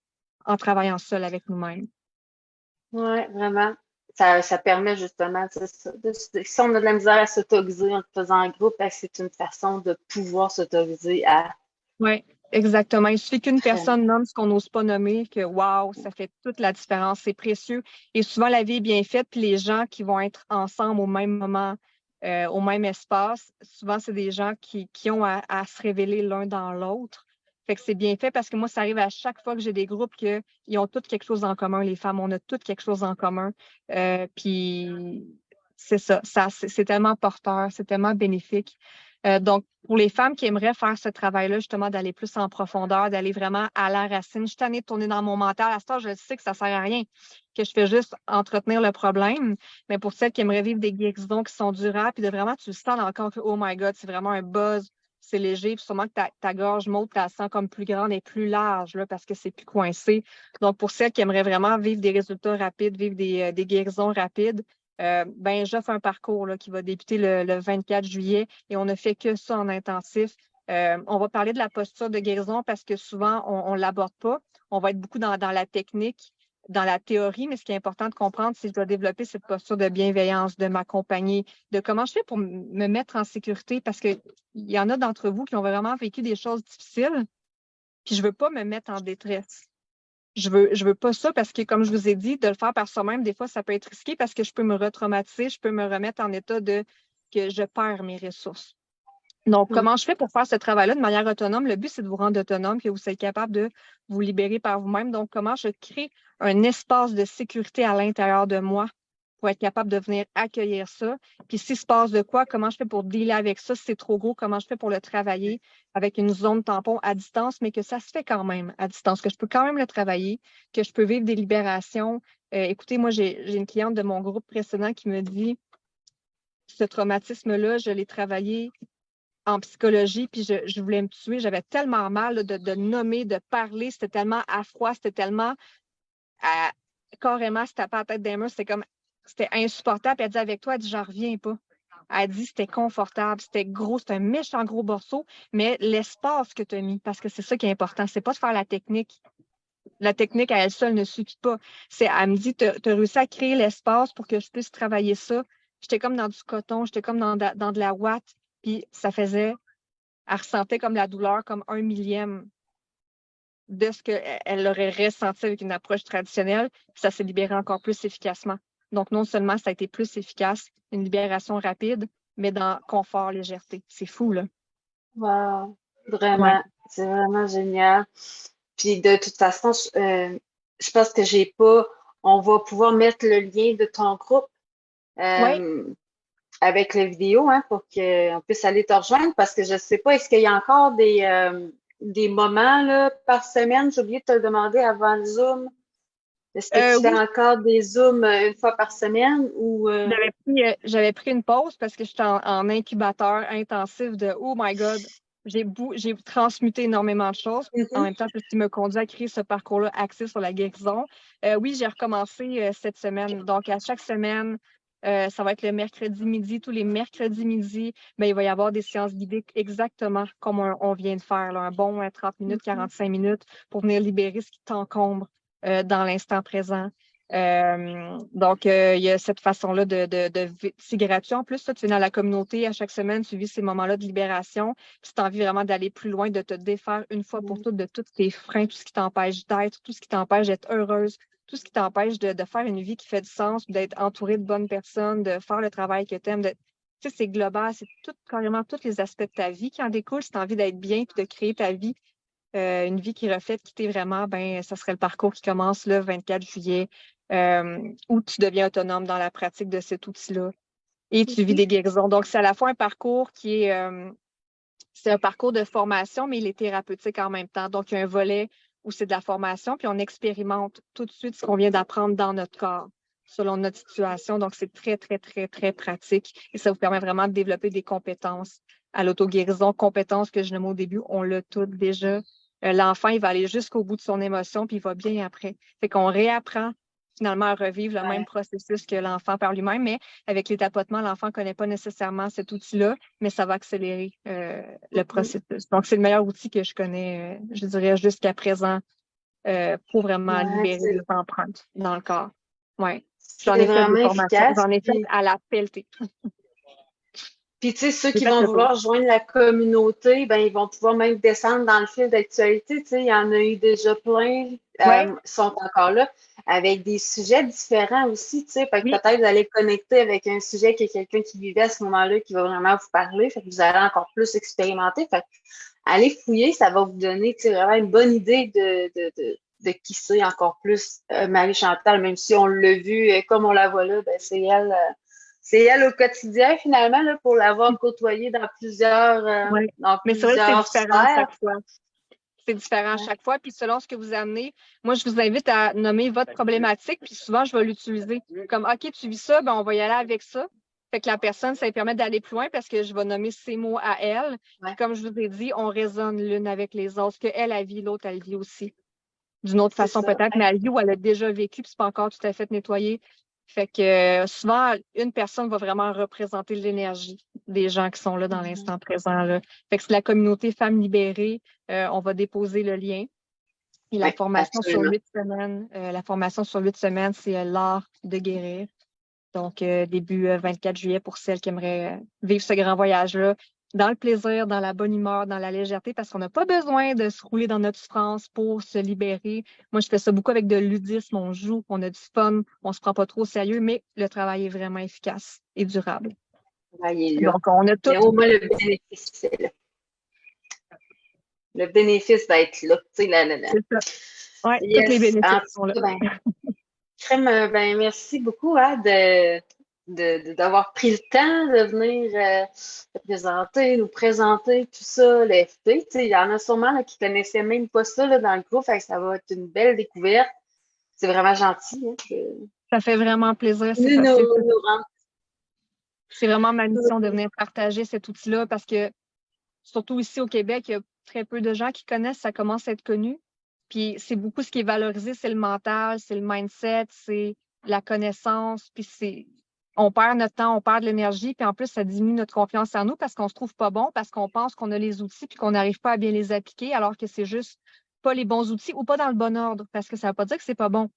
en travaillant seul avec nous-mêmes. Ouais, vraiment. Ça permet justement, c'est ça, si on a de la misère à s'autoriser en le faisant en groupe, ben, c'est une façon de pouvoir s'autoriser à Oui, exactement. Il suffit qu'une vraiment. personne nomme ce qu'on n'ose pas nommer, que waouh, ça fait toute la différence. C'est précieux. Et souvent, la vie est bien faite, puis les gens qui vont être ensemble au même moment, au même espace, souvent, c'est des gens qui ont à se révéler l'un dans l'autre. Fait que c'est bien fait parce que moi, ça arrive à chaque fois que j'ai des groupes qu'ils ont tous quelque chose en commun. Les femmes, on a toutes quelque chose en commun. Puis c'est ça, c'est tellement porteur, c'est tellement bénéfique. Donc, pour les femmes qui aimeraient faire ce travail-là, justement, d'aller plus en profondeur, d'aller vraiment à la racine, je suis tannée de tourner dans mon mental. À ce temps, je sais que ça ne sert à rien, que je fais juste entretenir le problème. Mais pour celles qui aimeraient vivre des guérisons qui sont durables, puis de vraiment, tu le sens encore que, oh my God, c'est vraiment un buzz, c'est léger, puis sûrement que ta gorge monte, tu la sens comme plus grande et plus large, là, parce que c'est plus coincé. Donc, pour celles qui aimeraient vraiment vivre des résultats rapides, vivre des guérisons rapides, ben, j'offre un parcours là, qui va débuter le 24 juillet et on ne fait que ça en intensif. On va parler de la posture de guérison parce que souvent, on ne l'aborde pas. On va être beaucoup dans la technique, dans la théorie, mais ce qui est important de comprendre, c'est que je dois développer cette posture de bienveillance, de m'accompagner, de comment je fais pour me mettre en sécurité parce qu'il y en a d'entre vous qui ont vraiment vécu des choses difficiles, puis je ne veux pas me mettre en détresse. Je veux pas ça parce que, comme je vous ai dit, de le faire par soi-même, des fois, ça peut être risqué parce que je peux me retraumatiser, je peux me remettre en état de que je perds mes ressources. Donc, Mm. comment je fais pour faire ce travail-là de manière autonome? Le but, c'est de vous rendre autonome, que vous soyez capable de vous libérer par vous-même. Donc, comment je crée un espace de sécurité à l'intérieur de moi pour être capable de venir accueillir ça? Puis, s'il se passe de quoi, comment je fais pour dealer avec ça? Si c'est trop gros, comment je fais pour le travailler avec une zone tampon à distance, mais que ça se fait quand même à distance, que je peux quand même le travailler, que je peux vivre des libérations. Écoutez, moi, j'ai une cliente de mon groupe précédent qui me dit, ce traumatisme-là, je l'ai travaillé en psychologie, puis je voulais me tuer. J'avais tellement mal là, de nommer, de parler. C'était tellement à froid, c'était tellement à, carrément se taper la tête des murs. C'était insupportable. Puis elle dit avec toi, elle dit, j'en reviens pas. Elle dit, c'était confortable, c'était gros, c'était un méchant gros morceau, mais l'espace que tu as mis, parce que c'est ça qui est important, c'est pas de faire la technique. La technique à elle seule ne suffit pas. Elle me dit, tu as réussi à créer l'espace pour que je puisse travailler ça. J'étais comme dans du coton, j'étais comme dans de la ouate, puis ça faisait elle ressentait comme la douleur comme 1 millième de ce qu'elle aurait ressenti avec une approche traditionnelle, puis ça s'est libéré encore plus efficacement. Donc, non seulement ça a été plus efficace, une libération rapide, mais dans confort, légèreté. C'est fou, là. Wow, Ouais. vraiment, c'est vraiment génial. Puis de toute façon, je pense que j'ai pas, on va pouvoir mettre le lien de ton groupe Oui. euh, avec la vidéo, hein, pour qu'on puisse aller te rejoindre parce que je sais pas, est-ce qu'il y a encore des moments là, par semaine? J'ai oublié de te le demander avant le Zoom. Est-ce que tu fais Oui, encore des Zooms une fois par semaine ou j'avais pris une pause parce que j'étais en incubateur intensif de Oh my God, j'ai transmuté énormément de choses. En Mhm. même temps, c'est ce qui me conduit à créer ce parcours-là axé sur la guérison. Oui, j'ai recommencé cette semaine. Donc, à chaque semaine, ça va être le mercredi midi. Tous les mercredis midi, ben, il va y avoir des séances guidées exactement comme on vient de faire, là, un bon 30 minutes, Mhm. 45 minutes pour venir libérer ce qui t'encombre dans l'instant présent. Donc, il y a cette façon-là c'est gratuit en plus. Là, tu viens dans la communauté à chaque semaine, tu vis ces moments-là de libération. Puis, si tu as envie vraiment d'aller plus loin, de te défaire une fois pour toutes de tous tes freins, tout ce qui t'empêche d'être, tout ce qui t'empêche d'être heureuse, tout ce qui t'empêche de faire une vie qui fait du sens, d'être entourée de bonnes personnes, de faire le travail que tu aimes. Tu sais, c'est global, c'est carrément tous les aspects de ta vie qui en découlent. Si tu as envie d'être bien puis de créer ta vie, une vie qui reflète qui t'es vraiment, ben, ça serait le parcours qui commence le 24 juillet, où tu deviens autonome dans la pratique de cet outil-là et tu vis Mhm. des guérisons. Donc, c'est à la fois un parcours qui est, c'est un parcours de formation, mais il est thérapeutique en même temps. Donc, il y a un volet où c'est de la formation, puis on expérimente tout de suite ce qu'on vient d'apprendre dans notre corps, selon notre situation. Donc, c'est très, très, très, très pratique et ça vous permet vraiment de développer des compétences à l'auto-guérison, compétences que je nommais au début, on l'a toutes déjà. L'enfant, il va aller jusqu'au bout de son émotion, puis il va bien après. Fait qu'on réapprend finalement à revivre le même processus que l'enfant par lui-même, mais avec les tapotements, l'enfant ne connaît pas nécessairement cet outil-là, mais ça va accélérer le processus. Donc, c'est le meilleur outil que je connais, je dirais, jusqu'à présent, pour vraiment libérer les empreintes dans le corps. Oui. J'en ai fait des formations, j'en ai fait à la pelletée. Puis, tu sais, ceux qui vont vouloir joindre la communauté, ben, ils vont pouvoir même descendre dans le fil d'actualité. Tu sais, il y en a eu déjà plein, sont encore là, avec des sujets différents aussi, tu sais. Fait que peut-être vous allez connecter avec un sujet que quelqu'un qui vivait à ce moment-là, qui va vraiment vous parler. Fait que vous allez encore plus expérimenter. Fait que allez fouiller, ça va vous donner, tu sais, vraiment une bonne idée de qui c'est encore plus Marie-Chantal, même si on l'a vu, comme on la voit là, ben, c'est elle. C'est elle au quotidien, finalement, là, pour l'avoir côtoyée dans plusieurs Mais c'est vrai que c'est différent à chaque fois. C'est différent à chaque fois. Puis selon ce que vous amenez, moi, je vous invite à nommer votre problématique. Puis souvent, je vais l'utiliser. Comme, OK, tu vis ça, ben, on va y aller avec ça. Fait que la personne, ça lui permet d'aller plus loin parce que je vais nommer ses mots à elle. Puis comme je vous ai dit, on résonne l'une avec les autres. Ce qu'elle a vit, l'autre, elle vit aussi. D'une autre façon peut-être, mais elle vit où elle a déjà vécu, puis c'est pas encore tout à fait nettoyé. Fait que souvent, une personne va vraiment représenter l'énergie des gens qui sont là dans l'instant présent. Là. Fait que c'est la communauté Femmes libérées. On va déposer le lien. Et la formation sur 8 semaines, c'est l'art de guérir. Donc, début 24 juillet pour celles qui aimeraient vivre ce grand voyage-là, dans le plaisir, dans la bonne humeur, dans la légèreté, parce qu'on n'a pas besoin de se rouler dans notre souffrance pour se libérer. Moi, je fais ça beaucoup avec de ludisme, on joue, on a du fun, on se prend pas trop au sérieux, mais le travail est vraiment efficace et durable. Donc, on a tout. Au moins, le bénéfice, c'est là. Le bénéfice va être là. Tu sais, c'est ça. Oui, tous les bénéfices sont là. Ben, merci beaucoup d'avoir pris le temps de venir nous présenter tout ça, l'FT. Il y en a sûrement là, qui ne connaissaient même pas ça là, dans le groupe, fait que ça va être une belle découverte. C'est vraiment gentil. Hein, ça fait vraiment plaisir. C'est vraiment ma mission de venir partager cet outil-là parce que, surtout ici au Québec, il y a très peu de gens qui connaissent, ça commence à être connu. Puis c'est beaucoup ce qui est valorisé, c'est le mental, c'est le mindset, c'est la connaissance, puis on perd notre temps, on perd de l'énergie, puis en plus, ça diminue notre confiance en nous parce qu'on se trouve pas bon, parce qu'on pense qu'on a les outils puis qu'on n'arrive pas à bien les appliquer, alors que c'est juste pas les bons outils ou pas dans le bon ordre, parce que ça ne veut pas dire que c'est pas bon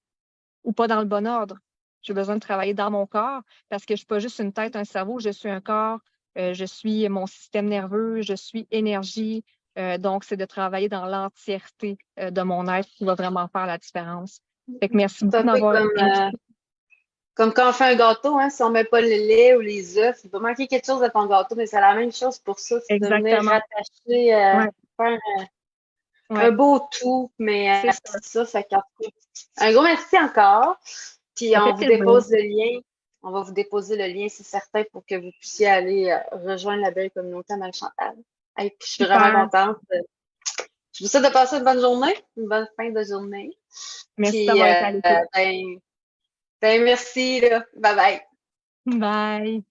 ou pas dans le bon ordre. J'ai besoin de travailler dans mon corps parce que je ne suis pas juste une tête, un cerveau, je suis un corps, je suis mon système nerveux, je suis énergie. Donc, c'est de travailler dans l'entièreté de mon être qui va vraiment faire la différence. Fait que merci beaucoup d'avoir comme quand on fait un gâteau, hein, si on ne met pas le lait ou les œufs, il va manquer quelque chose de ton gâteau, mais c'est la même chose pour ça. C'est de venir rattacher, faire un beau tout, mais c'est ça, ça capte. Un gros merci encore. Puis on vous dépose le lien. On va vous déposer le lien, c'est certain, pour que vous puissiez aller rejoindre la belle communauté à Marie-Chantal. Et puis je suis vraiment contente. Je vous souhaite de passer une bonne journée, une bonne fin de journée. Merci d'avoir été à l'écoute. Ben, merci, là. Bye bye. Bye.